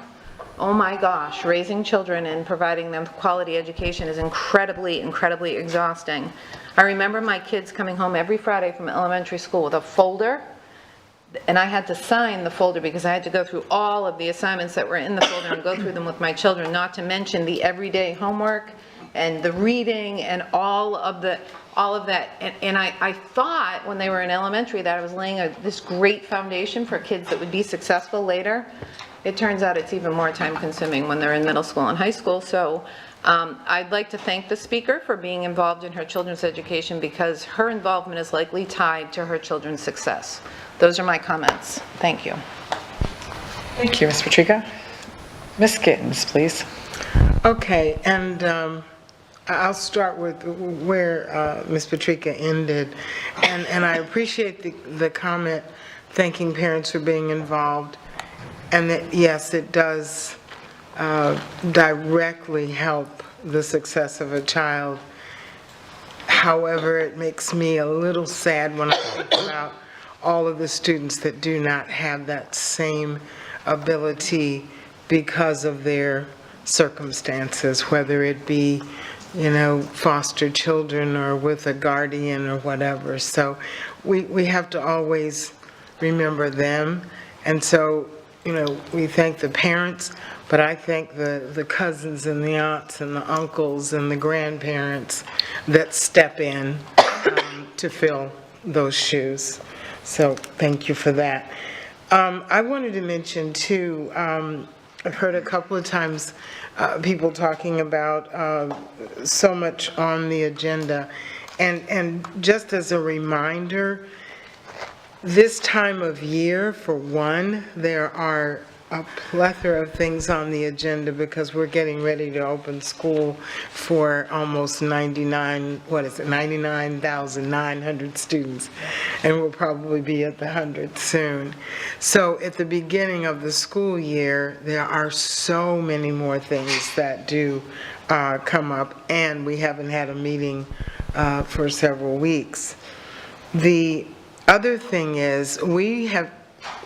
[SPEAKER 4] Oh my gosh, raising children and providing them quality education is incredibly, incredibly exhausting. I remember my kids coming home every Friday from elementary school with a folder, and I had to sign the folder because I had to go through all of the assignments that were in the folder and go through them with my children, not to mention the everyday homework and the reading and all of that. And I thought when they were in elementary that I was laying this great foundation for kids that would be successful later. It turns out it's even more time consuming when they're in middle school and high school. So I'd like to thank the speaker for being involved in her children's education because her involvement is likely tied to her children's success. Those are my comments. Thank you.
[SPEAKER 14] Thank you, Ms. Patrica. Ms. Gittens, please.
[SPEAKER 15] Okay, and I'll start with where Ms. Patrica ended. And I appreciate the comment thanking parents for being involved. And that, yes, it does directly help the success of a child. However, it makes me a little sad when I think about all of the students that do not have that same ability because of their circumstances, whether it be, foster children or with a guardian or whatever. So we have to always remember them. And so, we thank the parents, but I thank the cousins and the aunts and the uncles and the grandparents that step in to fill those shoes. So thank you for that. I wanted to mention too, I've heard a couple of times people talking about so much on the agenda. And just as a reminder, this time of year, for one, there are a plethora of things on the agenda because we're getting ready to open school for almost 99,900 students, and we'll probably be at the 100 soon. So at the beginning of the school year, there are so many more things that do come up, and we haven't had a meeting for several weeks. The other thing is, we have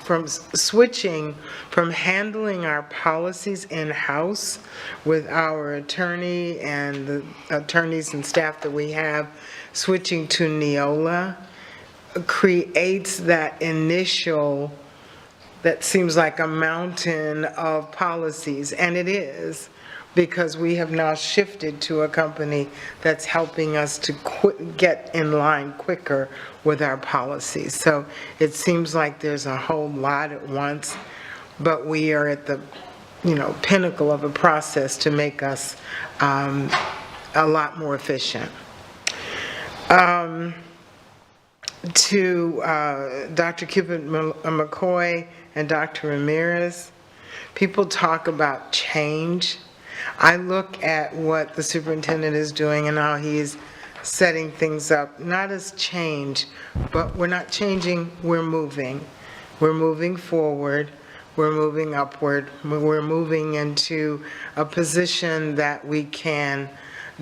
[SPEAKER 15] from switching from handling our policies in-house with our attorney and the attorneys and staff that we have, switching to Neola creates that initial, that seems like a mountain of policies, and it is, because we have now shifted to a company that's helping us to get in line quicker with our policies. So it seems like there's a whole lot at once, but we are at the, pinnacle of a process to make us a lot more efficient. To Dr. Cupid McCoy and Dr. Ramirez, people talk about change. I look at what the superintendent is doing and how he's setting things up, not as change, but we're not changing, we're moving. We're moving forward, we're moving upward, we're moving into a position that we can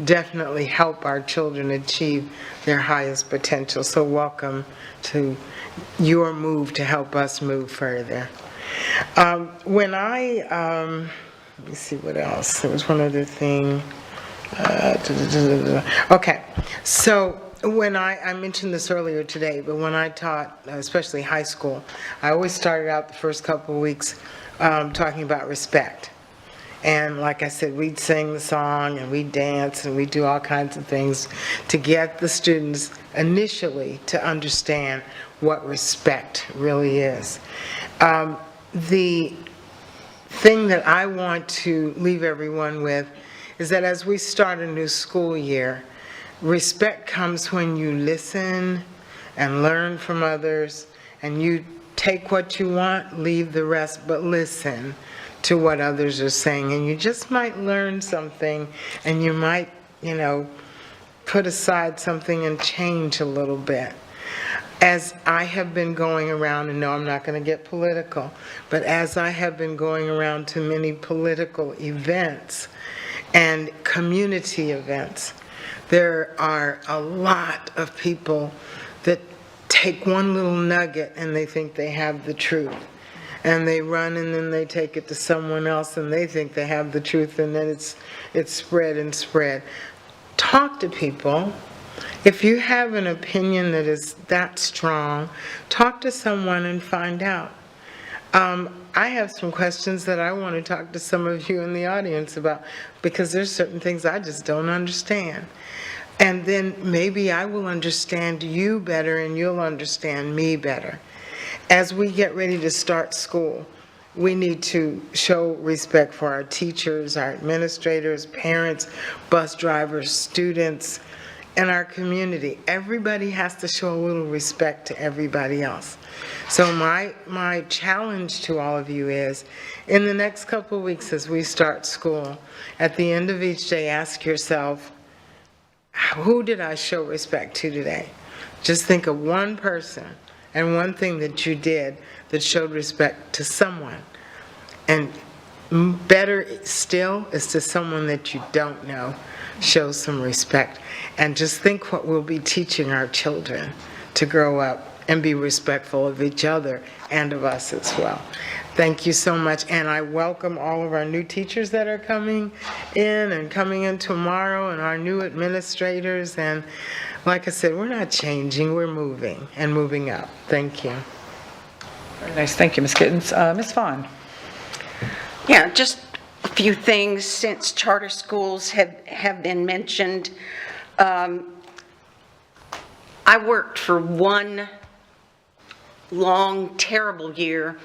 [SPEAKER 15] definitely help our children achieve their highest potential. So welcome to your move to help us move further. Let me see what else. There was one other thing. Okay, so when I mentioned this earlier today, but when I taught, especially high school, I always started out the first couple of weeks talking about respect. And like I said, we'd sing the song and we'd dance and we'd do all kinds of things to get the students initially to understand what respect really is. The thing that I want to leave everyone with is that as we start a new school year, respect comes when you listen and learn from others, and you take what you want, leave the rest, but listen to what others are saying. And you just might learn something, and you might, put aside something and change a little bit. As I have been going around, and no, I'm not going to get political, but as I have been going around to many political events and community events, there are a lot of people that take one little nugget and they think they have the truth. And they run and then they take it to someone else and they think they have the truth, and then it's spread and spread. Talk to people. If you have an opinion that is that strong, talk to someone and find out. I have some questions that I want to talk to some of you in the audience about, because there's certain things I just don't understand. And then maybe I will understand you better and you'll understand me better. As we get ready to start school, we need to show respect for our teachers, our administrators, parents, bus drivers, students, and our community. Everybody has to show a little respect to everybody else. So my challenge to all of you is, in the next couple of weeks as we start school, at the end of each day, ask yourself, who did I show respect to today? Just think of one person and one thing that you did that showed respect to someone. And better still is to someone that you don't know. Show some respect. And just think what we'll be teaching our children to grow up and be respectful of each other and of us as well. Thank you so much, and I welcome all of our new teachers that are coming in tomorrow, and our new administrators. And like I said, we're not changing, we're moving and moving up. Thank you.
[SPEAKER 14] Very nice. Thank you, Ms. Gittens. Ms. Vaughn.
[SPEAKER 1] Yeah, just a few things since charter schools have been mentioned. I worked for one long, terrible year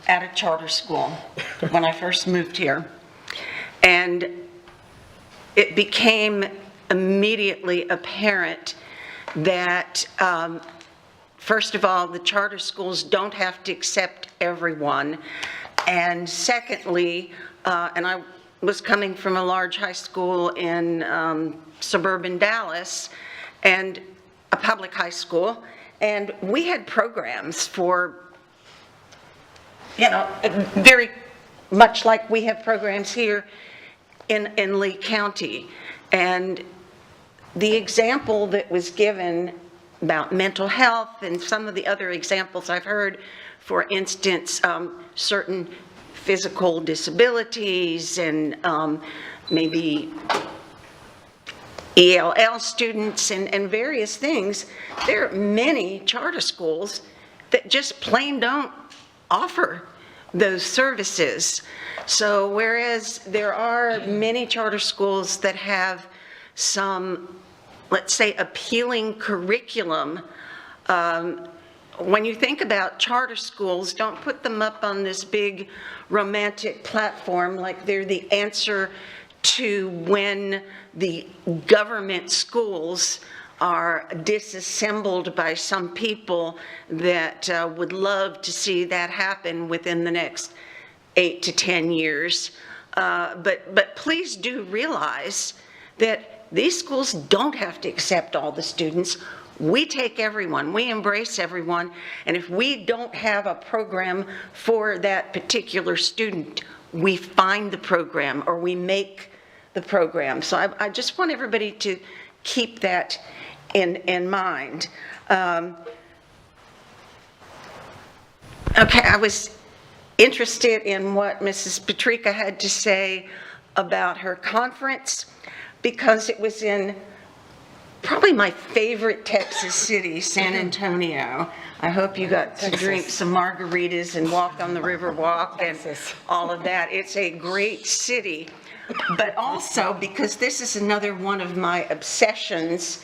[SPEAKER 1] at a charter school when I first moved here. And it became immediately apparent that, first of all, the charter schools don't have to accept everyone. And secondly, and I was coming from a large high school in suburban Dallas, and a public high school, and we had programs for, you know, very much like we have programs here in Lee County. And the example that was given about mental health and some of the other examples I've heard, for instance, certain physical disabilities and maybe ELL students and various things, there are many charter schools that just plain don't offer those services. So whereas there are many charter schools that have some, let's say, appealing curriculum, when you think about charter schools, don't put them up on this big romantic platform like they're the answer to when the government schools are disassembled by some people that would love to see that happen within the next 8 to 10 years. But please do realize that these schools don't have to accept all the students. We take everyone, we embrace everyone, and if we don't have a program for that particular student, we find the program or we make the program. So I just want everybody to keep that in mind. Okay, I was interested in what Mrs. Patrica had to say about her conference, because it was in probably my favorite Texas city, San Antonio. I hope you got to drink some margaritas and walk on the river walk and all of that. It's a great city, but also because this is another one of my obsessions.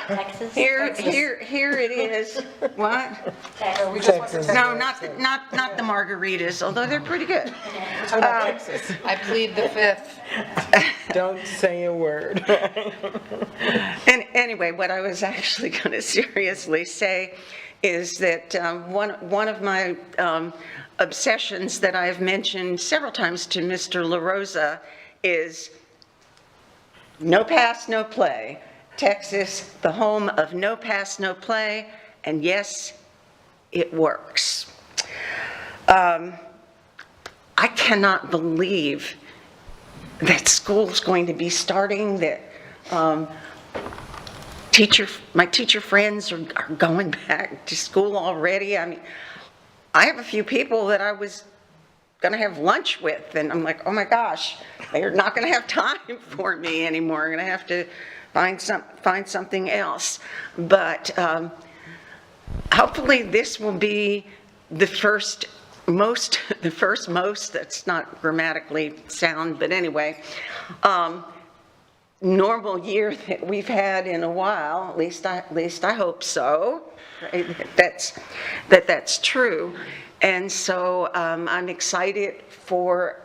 [SPEAKER 13] Texas?
[SPEAKER 1] Here it is. What?
[SPEAKER 15] Texas.
[SPEAKER 1] No, not the margaritas, although they're pretty good.
[SPEAKER 15] I plead the fifth. Don't say a word.
[SPEAKER 1] And anyway, what I was actually going to seriously say is that one of my obsessions that I've mentioned several times to Mr. La Rosa is no pass, no play. Texas, the home of no pass, no play, and yes, it works. I cannot believe that school's going to be starting, that my teacher friends are going back to school already. I mean, I have a few people that I was going to have lunch with, and I'm like, oh my gosh, they're not going to have time for me anymore. I'm going to have to find something else. But hopefully this will be the first most, that's not grammatically sound, but anyway, normal year that we've had in a while. At least I hope so. Right? That's true. And so I'm excited for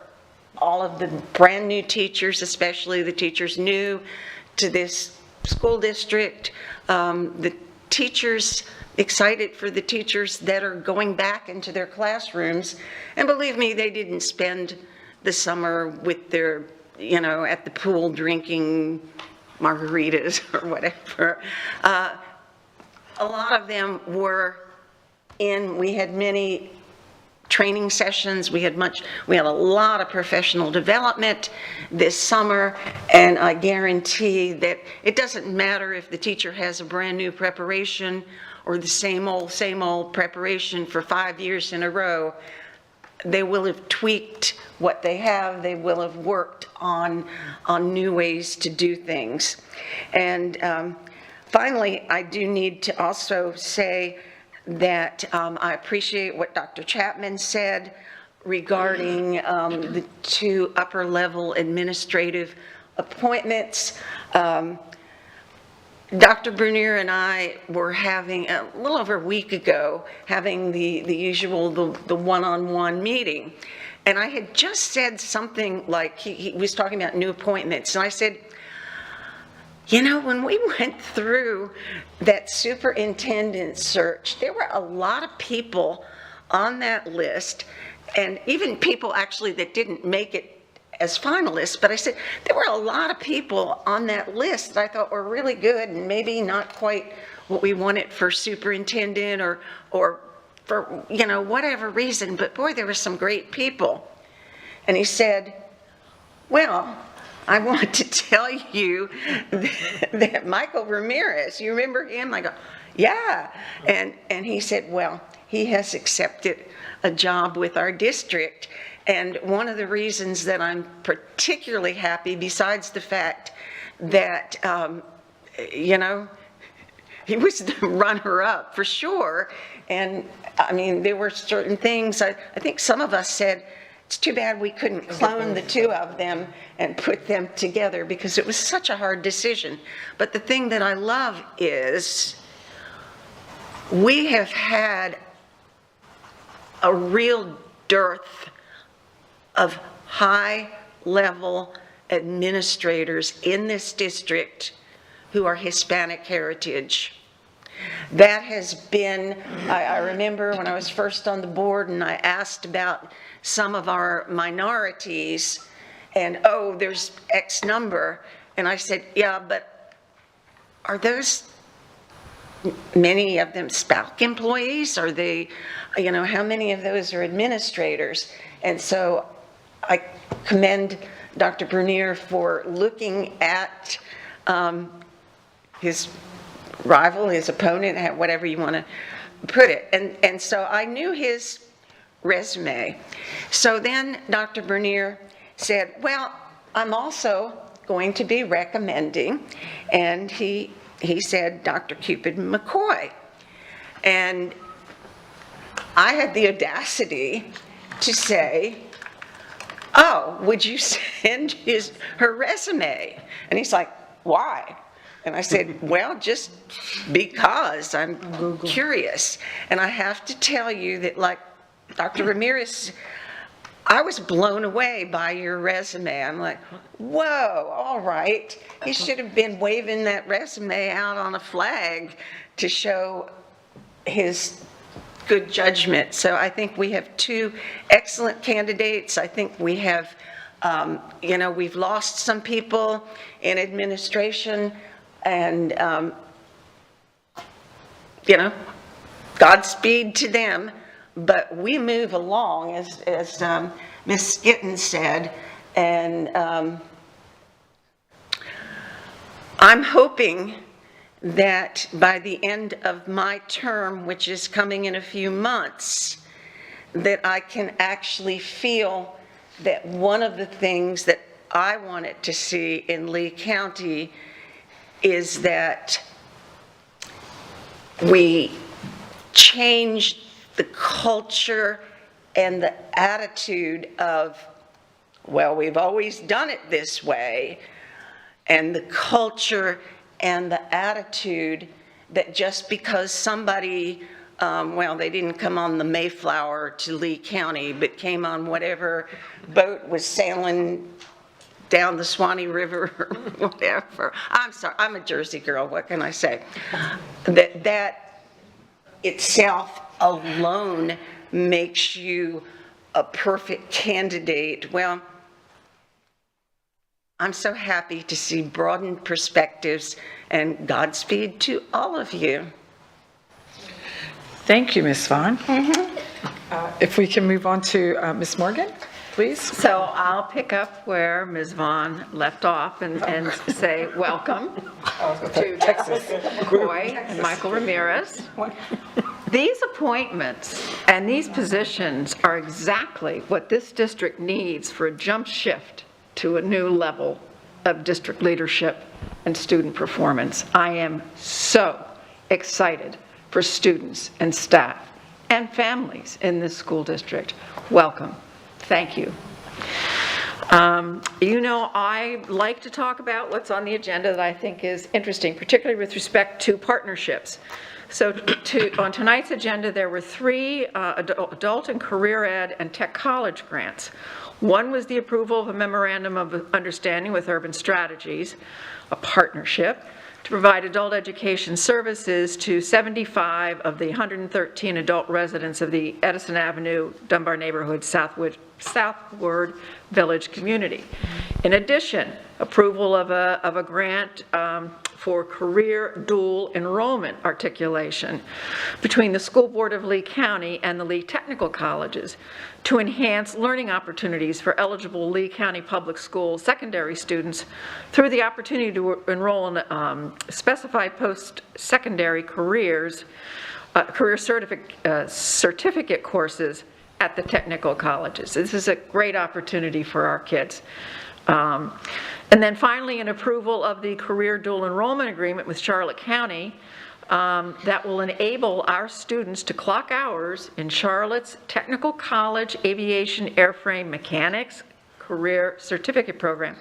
[SPEAKER 1] all of the brand new teachers, especially the teachers new to this school district, the teachers, excited for the teachers that are going back into their classrooms. And believe me, they didn't spend the summer with their, you know, at the pool drinking margaritas or whatever. A lot of them were we had many training sessions. We had a lot of professional development this summer, and I guarantee that it doesn't matter if the teacher has a brand new preparation or the same old preparation for 5 years in a row. They will have tweaked what they have. They will have worked on new ways to do things. And finally, I do need to also say that I appreciate what Dr. Chapman said regarding the 2 upper-level administrative appointments. Dr. Bernier and I were having, a little over a week ago, having the usual, the one-on-one meeting. And I had just said something like, he was talking about new appointments, and I said, you know, when we went through that superintendent search, there were a lot of people on that list, and even people actually that didn't make it as finalists, but I said, there were a lot of people on that list that I thought were really good and maybe not quite what we wanted for superintendent or for, you know, whatever reason, but boy, there were some great people. And he said, well, I want to tell you that Michael Ramirez, you remember him? I go, yeah. And he said, well, he has accepted a job with our district. And one of the reasons that I'm particularly happy, besides the fact that, you know, he was the runner-up for sure. And I mean, there were certain things, I think some of us said, it's too bad we couldn't clone the two of them and put them together because it was such a hard decision. But the thing that I love is we have had a real dearth of high-level administrators in this district who are Hispanic heritage. That has been, I remember when I was first on the board and I asked about some of our minorities and, oh, there's X number. And I said, yeah, but are those many of them SPALC employees? Are they, you know, how many of those are administrators? And so I commend Dr. Bernier for looking at his rival, his opponent, whatever you want to put it. And so I knew his resume. So then Dr. Bernier said, well, I'm also going to be recommending, and he said Dr. Cupid McCoy. And I had the audacity to say, oh, would you send her resume? And he's like, why? And I said, well, just because I'm curious. And I have to tell you that, like Dr. Ramirez, I was blown away by your resume. I'm like, whoa, all right. He should have been waving that resume out on a flag to show his good judgment. So I think we have two excellent candidates. I think we have, you know, we've lost some people in administration, and, you know, Godspeed to them. But we move along, as Ms. Skitten said, and I'm hoping that by the end of my term, which is coming in a few months, that I can actually feel that one of the things that I wanted to see in Lee County is that we change the culture and the attitude of, well, we've always done it this way, and the culture and the attitude that just because somebody, well, they didn't come on the Mayflower to Lee County, but came on whatever boat was sailing down the Swanee River or whatever. I'm sorry, I'm a Jersey girl, what can I say? That itself alone makes you a perfect candidate. Well, I'm so happy to see broadened perspectives, and Godspeed to all of you.
[SPEAKER 14] Thank you, Ms. Vaughn. If we can move on to Ms. Morgan, please.
[SPEAKER 16] So I'll pick up where Ms. Vaughn left off and say welcome to Texas McCoy and Michael Ramirez. These appointments and these positions are exactly what this district needs for a jump shift to a new level of district leadership and student performance. I am so excited for students and staff and families in this school district. Welcome. Thank you. You know, I like to talk about what's on the agenda that I think is interesting, particularly with respect to partnerships. So on tonight's agenda, there were 3 adult and career ed and tech college grants. One was the approval of a memorandum of understanding with Urban Strategies, a partnership, to provide adult education services to 75 of the 113 adult residents of the Edison Avenue, Dunbar neighborhood, Southward Village community. In addition, approval of a grant for career dual enrollment articulation between the School Board of Lee County and the Lee Technical Colleges to enhance learning opportunities for eligible Lee County Public School secondary students through the opportunity to enroll in specified post-secondary career certificate courses at the technical colleges. This is a great opportunity for our kids. And then finally, an approval of the career dual enrollment agreement with Charlotte County that will enable our students to clock hours in Charlotte's Technical College Aviation Airframe Mechanics Career Certificate Program.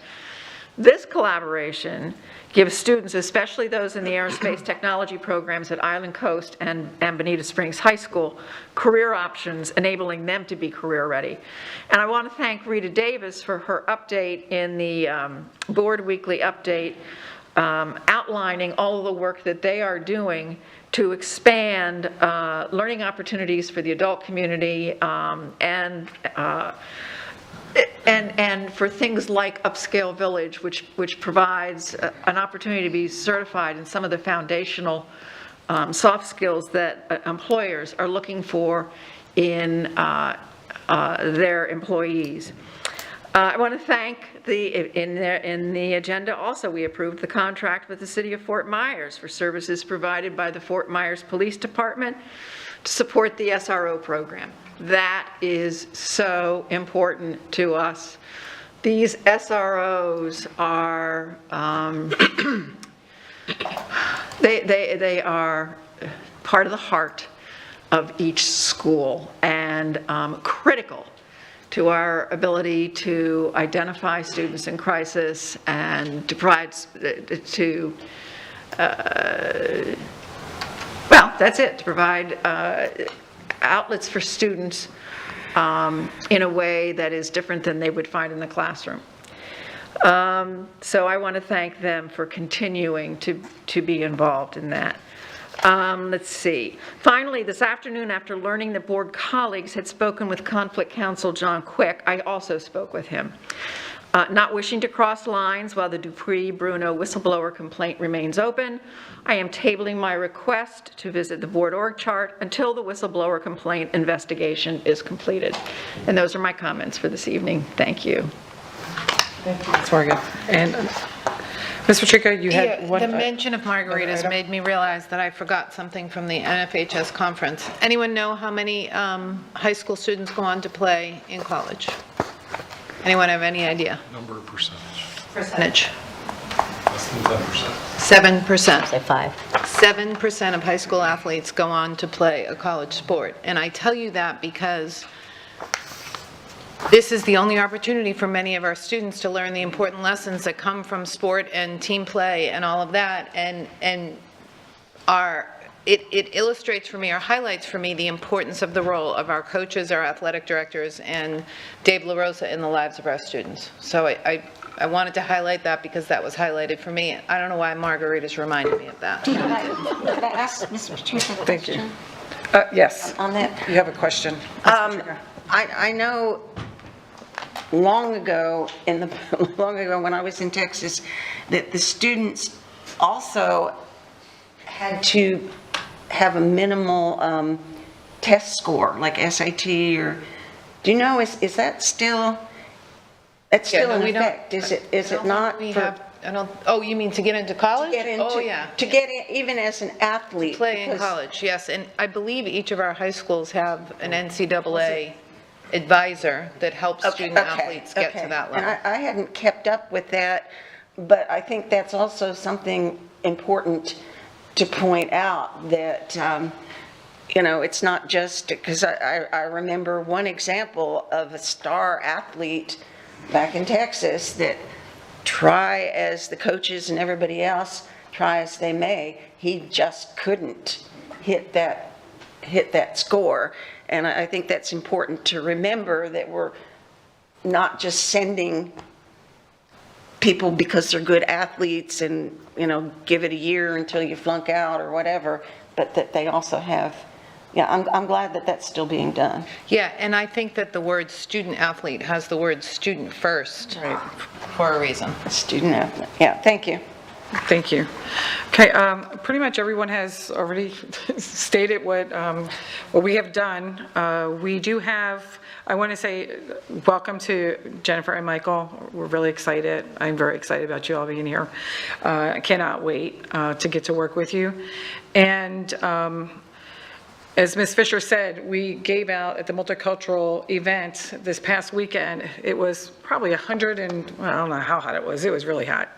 [SPEAKER 16] This collaboration gives students, especially those in the aerospace technology programs at Island Coast and Bonita Springs High School, career options, enabling them to be career ready. And I want to thank Rita Davis for her update in the board weekly update, outlining all of the work that they are doing to expand learning opportunities for the adult community and for things like Upscale Village, which provides an opportunity to be certified in some of the foundational soft skills that employers are looking for in their employees. I want to thank in the agenda also, we approved the contract with the City of Fort Myers for services provided by the Fort Myers Police Department to support the SRO program. That is so important to us. These SROs are, they are part of the heart of each school and critical to our ability to identify students in crisis and to provide, well, that's it, to provide outlets for students in a way that is different than they would find in the classroom. So I want to thank them for continuing to be involved in that. Let's see. Finally, this afternoon, after learning that board colleagues had spoken with Conflict Counsel John Quick, I also spoke with him. Not wishing to cross lines while the Dupree-Bruno whistleblower complaint remains open, I am tabling my request to visit the board org chart until the whistleblower complaint investigation is completed. And those are my comments for this evening. Thank you.
[SPEAKER 3] Thank you, Ms. Morgan. And Ms. Patrica, you had one.
[SPEAKER 4] The mention of margaritas made me realize that I forgot something from the NFHS conference. Anyone know how many high school students go on to play in college? Anyone have any idea?
[SPEAKER 2] Number of percentage.
[SPEAKER 4] Percentage.
[SPEAKER 2] Less than 10%.
[SPEAKER 4] 7%.
[SPEAKER 13] Say 5.
[SPEAKER 4] 7% of high school athletes go on to play a college sport. And I tell you that because this is the only opportunity for many of our students to learn the important lessons that come from sport and team play and all of that. And it illustrates for me, or highlights for me, the importance of the role of our coaches, our athletic directors, and Dave LaRosa in the lives of our students. So I wanted to highlight that because that was highlighted for me. I don't know why margaritas reminded me of that.
[SPEAKER 1] Could I ask Ms. Patricia a question?
[SPEAKER 3] Thank you. Yes.
[SPEAKER 1] On that?
[SPEAKER 3] You have a question.
[SPEAKER 1] I know long ago when I was in Texas that the students also had to have a minimal test score, like SAT or, do you know, is that still, that's still in effect? Is it not?
[SPEAKER 4] Oh, you mean to get into college?
[SPEAKER 1] Oh, yeah. To get in, even as an athlete.
[SPEAKER 4] Play in college, yes. And I believe each of our high schools have an NCAA advisor that helps student athletes get to that level.
[SPEAKER 1] And I hadn't kept up with that, but I think that's also something important to point out, that you know, it's not just because I remember one example of a star athlete back in Texas, that try as the coaches and everybody else, try as they may, he just couldn't hit that score. And I think that's important to remember, that we're not just sending people because they're good athletes and, give it a year until you flunk out or whatever, but that they also have, I'm glad that that's still being done.
[SPEAKER 4] Yeah, and I think that the word student athlete has the word student first for a reason.
[SPEAKER 1] Student athlete, yeah, thank you.
[SPEAKER 3] Thank you. Okay, pretty much everyone has already stated what we have done. We do have, I want to say welcome to Jennifer and Michael. We're really excited. I'm very excited about you all being here. I cannot wait to get to work with you. And as Ms. Fisher said, we gave out at the multicultural event this past weekend. It was probably 100 and, well, I don't know how hot it was. It was really hot.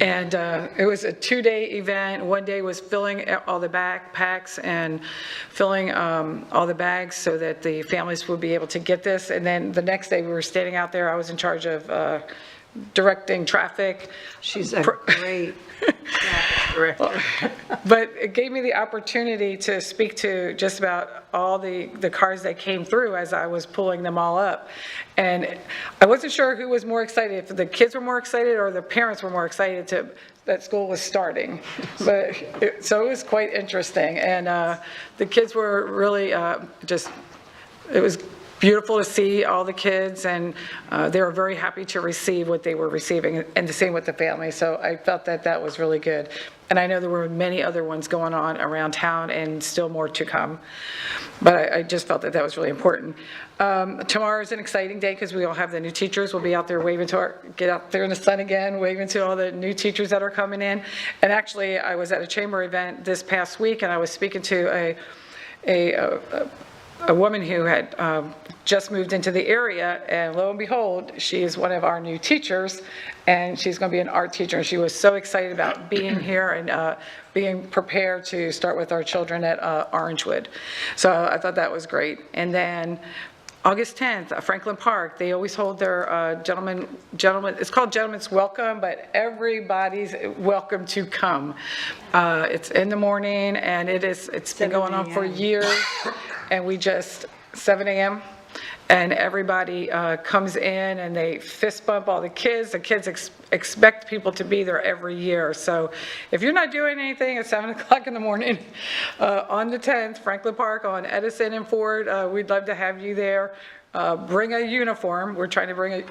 [SPEAKER 3] And it was a 2-day event. One day was filling all the backpacks and filling all the bags so that the families would be able to get this. And then the next day we were standing out there. I was in charge of directing traffic.
[SPEAKER 11] She's a great director.
[SPEAKER 3] But it gave me the opportunity to speak to just about all the cars that came through as I was pulling them all up. And I wasn't sure who was more excited, if the kids were more excited or the parents were more excited that school was starting. But so it was quite interesting. And the kids were really it was beautiful to see all the kids, and they were very happy to receive what they were receiving, and the same with the family. So I felt that was really good. And I know there were many other ones going on around town and still more to come. But I just felt that was really important. Tomorrow is an exciting day because we all have the new teachers. We'll be out there waving get out there in the sun again, waving to all the new teachers that are coming in. And actually, I was at a chamber event this past week, and I was speaking to a woman who had just moved into the area, and lo and behold, she is one of our new teachers, and she's going to be an art teacher. And she was so excited about being here and being prepared to start with our children at Orangewood. So I thought that was great. And then August 10th, Franklin Park, they always hold their gentlemen, it's called Gentlemen's Welcome, but everybody's welcome to come. It's in the morning, and it's been going on for years, and we just, 7 a.m., and everybody comes in and they fist bump all the kids. The kids expect people to be there every year. So if you're not doing anything at 7 o'clock in the morning on the 10th, Franklin Park on Edison and Ford, we'd love to have you there. Bring a uniform. We're trying to bring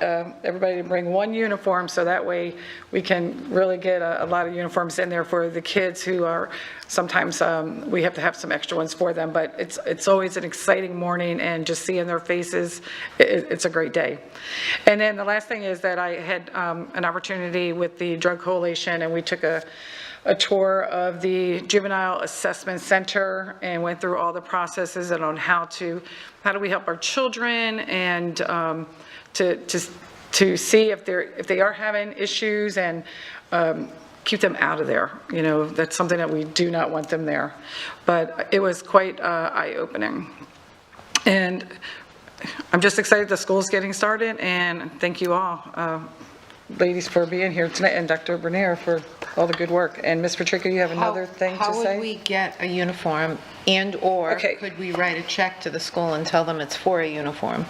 [SPEAKER 3] everybody to bring one uniform, so that way we can really get a lot of uniforms in there for the kids who are, sometimes we have to have some extra ones for them, but it's always an exciting morning, and just seeing their faces, it's a great day. And then the last thing is that I had an opportunity with the Drug Coalition, and we took a tour of the Juvenile Assessment Center and went through all the processes and on how do we help our children, and to see if they are having issues, and keep them out of there. That's something that we do not want them there. But it was quite eye-opening. And I'm just excited the school's getting started, and thank you all, ladies, for being here tonight, and Dr. Bernier for all the good work. And Ms. Patrica, you have another thing to say?
[SPEAKER 4] How would we get a uniform, and/or could we write a check to the school and tell them it's for a uniform?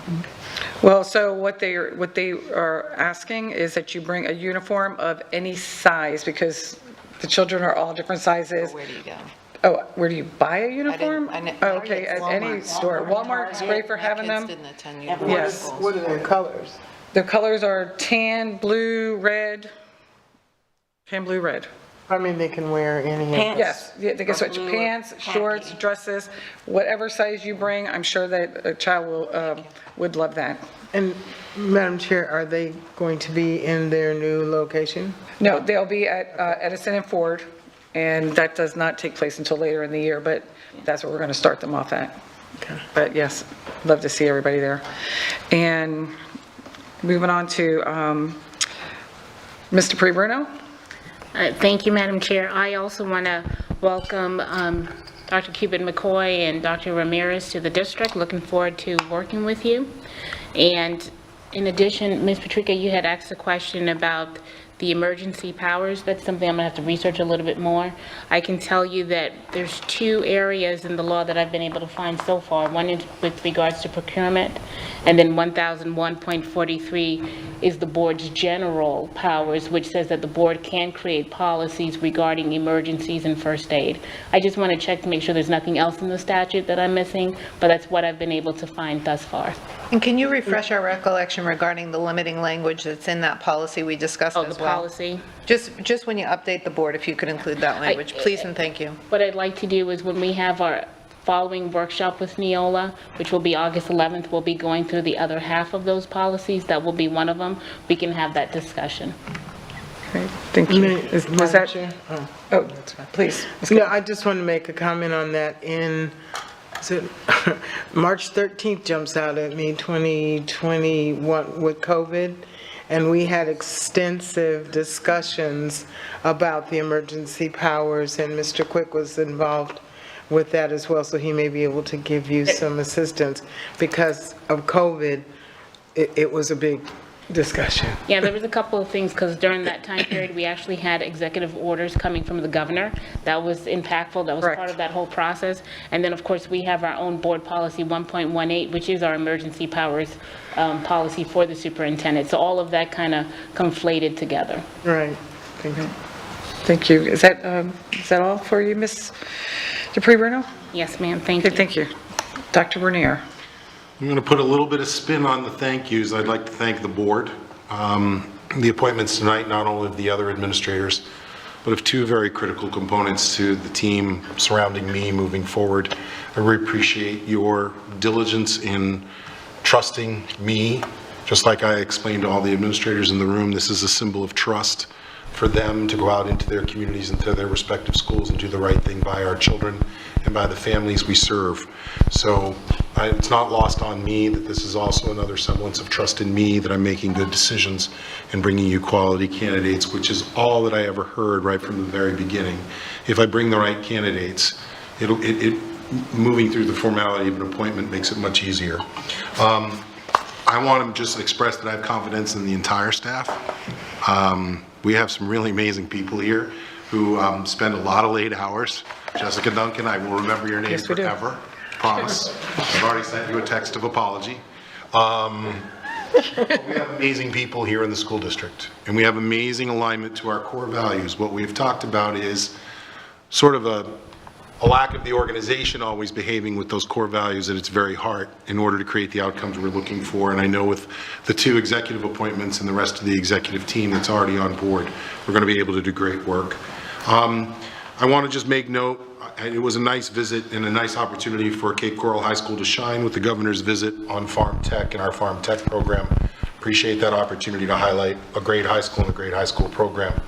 [SPEAKER 3] Well, so what they are asking is that you bring a uniform of any size, because the children are all different sizes.
[SPEAKER 4] Where do you go?
[SPEAKER 3] Oh, where do you buy a uniform?
[SPEAKER 4] Oh,
[SPEAKER 3] okay, at any store. Walmart's great for having them.
[SPEAKER 4] Didn't attend uniform
[SPEAKER 3] Yes.
[SPEAKER 4] schools.
[SPEAKER 15] What are their colors?
[SPEAKER 3] The colors are tan, blue, red. Tan, blue, red.
[SPEAKER 15] I mean, they can wear any.
[SPEAKER 3] Yes, they can switch pants, shorts, dresses, whatever size you bring. I'm sure that a child would love that.
[SPEAKER 15] And Madam Chair, are they going to be in their new location?
[SPEAKER 3] No, they'll be at Edison and Ford, and that does not take place until later in the year, but that's what we're going to start them off at.
[SPEAKER 15] Okay.
[SPEAKER 3] But yes, love to see everybody there. And moving on to Mr. Pre-Bruno.
[SPEAKER 6] Thank you, Madam Chair. I also want to welcome Dr. Cuban McCoy and Dr. Ramirez to the district. Looking forward to working with you. And In addition, Ms. Patrica, you had asked a question about the emergency powers. That's something I'm going to have to research a little bit more. I can tell you that there's 2 areas in the law that I've been able to find so far. One is with regards to procurement, and then 1001.43 is the board's general powers, which says that the board can create policies regarding emergencies and first aid. I just want to check to make sure there's nothing else in the statute that I'm missing, but that's what I've been able to find thus far.
[SPEAKER 4] And can you refresh our recollection regarding the limiting language that's in that policy we discussed as well?
[SPEAKER 6] Oh, the policy?
[SPEAKER 4] Just when you update the board, if you could include that language, please and thank you.
[SPEAKER 6] What I'd like to do is when we have our following workshop with Neola, which will be August 11th, we'll be going through the other half of those policies. That will be one of them. We can have that discussion.
[SPEAKER 14] Okay, thank you. Was that? Oh, please.
[SPEAKER 15] No, I just want to make a comment on that. March 13th jumps out at me, 2021 with COVID, and we had extensive discussions about the emergency powers, and Mr. Quick was involved with that as well, so he may be able to give you some assistance. Because of COVID, it was a big discussion.
[SPEAKER 6] Yeah, there was a couple of things, because during that time period, we actually had executive orders coming from the governor. That was impactful. That was part of that whole process. And then, of course, we have our own board policy 1.18, which is our emergency powers policy for the superintendent. So all of that kind of conflated together.
[SPEAKER 15] Right. Thank you.
[SPEAKER 14] Thank you. Is that all for you, Ms. Dupree-Bruno?
[SPEAKER 6] Yes, ma'am. Thank you.
[SPEAKER 14] Okay, thank you. Dr. Bernier.
[SPEAKER 2] I'm going to put a little bit of spin on the thank yous. I'd like to thank the board. The appointments tonight, not only of the other administrators, but of 2 very critical components to the team surrounding me moving forward. I really appreciate your diligence in trusting me. Just like I explained to all the administrators in the room, this is a symbol of trust for them to go out into their communities and to their respective schools and do the right thing by our children and by the families we serve. So it's not lost on me that this is also another semblance of trust in me, that I'm making good decisions and bringing you quality candidates, which is all that I ever heard right from the very beginning. If I bring the right candidates, moving through the formality of an appointment makes it much easier. I want to just express that I have confidence in the entire staff. We have some really amazing people here who spend a lot of late hours. Jessica Duncan, I will remember your name forever. Promise. I've already sent you a text of apology. We have amazing people here in the school district, and we have amazing alignment to our core values. What we've talked about is sort of a lack of the organization always behaving with those core values at its very heart in order to create the outcomes we're looking for. And I know with the 2 executive appointments and the rest of the executive team that's already on board, we're going to be able to do great work. I want to just make note, it was a nice visit and a nice opportunity for Cape Coral High School to shine with the governor's visit on Farm Tech and our Farm Tech program. Appreciate that opportunity to highlight a great high school and a great high school program.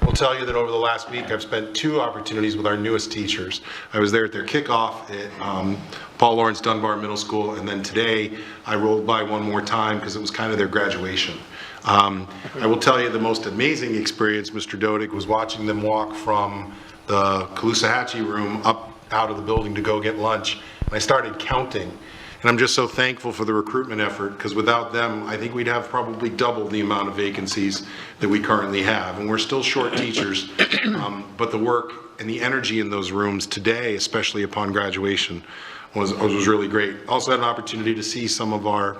[SPEAKER 2] I'll tell you that over the last week, I've spent 2 opportunities with our newest teachers. I was there at their kickoff at Paul Lawrence Dunbar Middle School, and then today I rolled by one more time because it was kind of their graduation. I will tell you the most amazing experience, Mr. Dodig, was watching them walk from the Caloosahatchee room up out of the building to go get lunch. And I started counting. And I'm just so thankful for the recruitment effort, because without them, I think we'd have probably double the amount of vacancies that we currently have. And we're still short teachers, but the work and the energy in those rooms today, especially upon graduation, was really great. Also had an opportunity to see some of our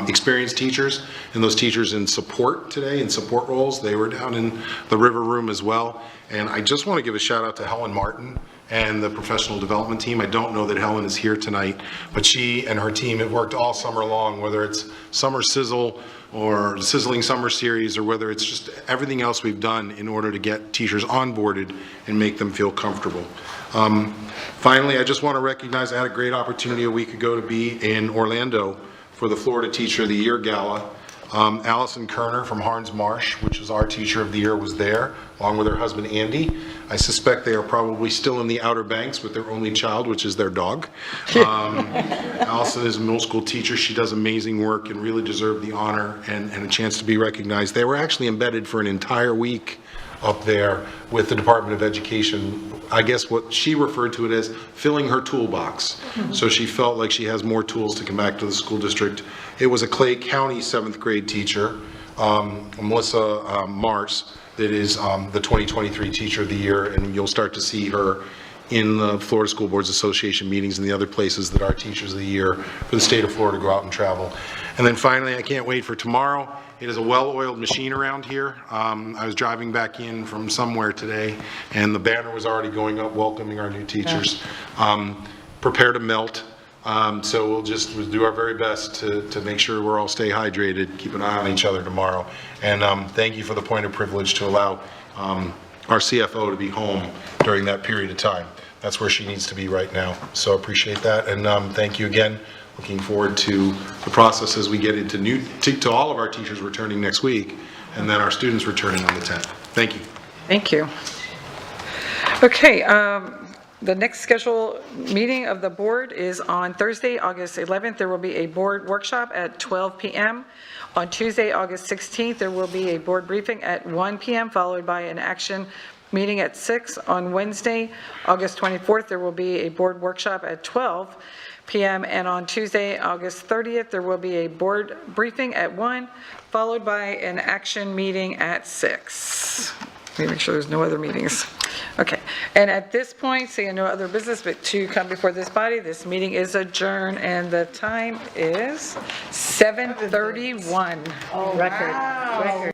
[SPEAKER 2] experienced teachers and those teachers in support today, in support roles. They were down in the River Room as well. And I just want to give a shout out to Helen Martin and the professional development team. I don't know that Helen is here tonight, but she and her team have worked all summer long, whether it's Summer Sizzle or Sizzling Summer Series, or whether it's just everything else we've done in order to get teachers onboarded and make them feel comfortable. Finally, I just want to recognize I had a great opportunity a week ago to be in Orlando for the Florida Teacher of the Year Gala. Allison Kerner from Harns Marsh, which is our Teacher of the Year, was there, along with her husband Andy. I suspect they are probably still in the Outer Banks with their only child, which is their dog. Allison is a middle school teacher. She does amazing work and really deserved the honor and a chance to be recognized. They were actually embedded for an entire week up there with the Department of Education. I guess what she referred to it as filling her toolbox. So she felt like she has more tools to come back to the school district. It was a Clay County 7th grade teacher, Melissa Mars, that is the 2023 Teacher of the Year, and you'll start to see her in the Florida School Boards Association meetings and the other places that our Teachers of the Year for the state of Florida go out and travel. And then finally, I can't wait for tomorrow. It is a well-oiled machine around here. I was driving back in from somewhere today, and the banner was already going up welcoming our new teachers. Prepare to melt. So we'll do our very best to make sure we're all stay hydrated, keep an eye on each other tomorrow. And thank you for the point of privilege to allow our CFO to be home during that period of time. That's where she needs to be right now. So appreciate that, and thank you again. Looking forward to the process as we get into to all of our teachers returning next week, and then our students returning on the 10th. Thank you.
[SPEAKER 3] Thank you. Okay, the next scheduled meeting of the board is on Thursday, August 11th. There will be a board workshop at 12 p.m. On Tuesday, August 16th, there will be a board briefing at 1 p.m. followed by an action meeting at 6. On Wednesday, August 24th, there will be a board workshop at 12 p.m. And on Tuesday, August 30th, there will be a board briefing at 1, followed by an action meeting at 6. Let me make sure there's no other meetings. Okay, and at this point, seeing no other business but to come before this body, this meeting is adjourned, and the time is 7:31.
[SPEAKER 4] Record.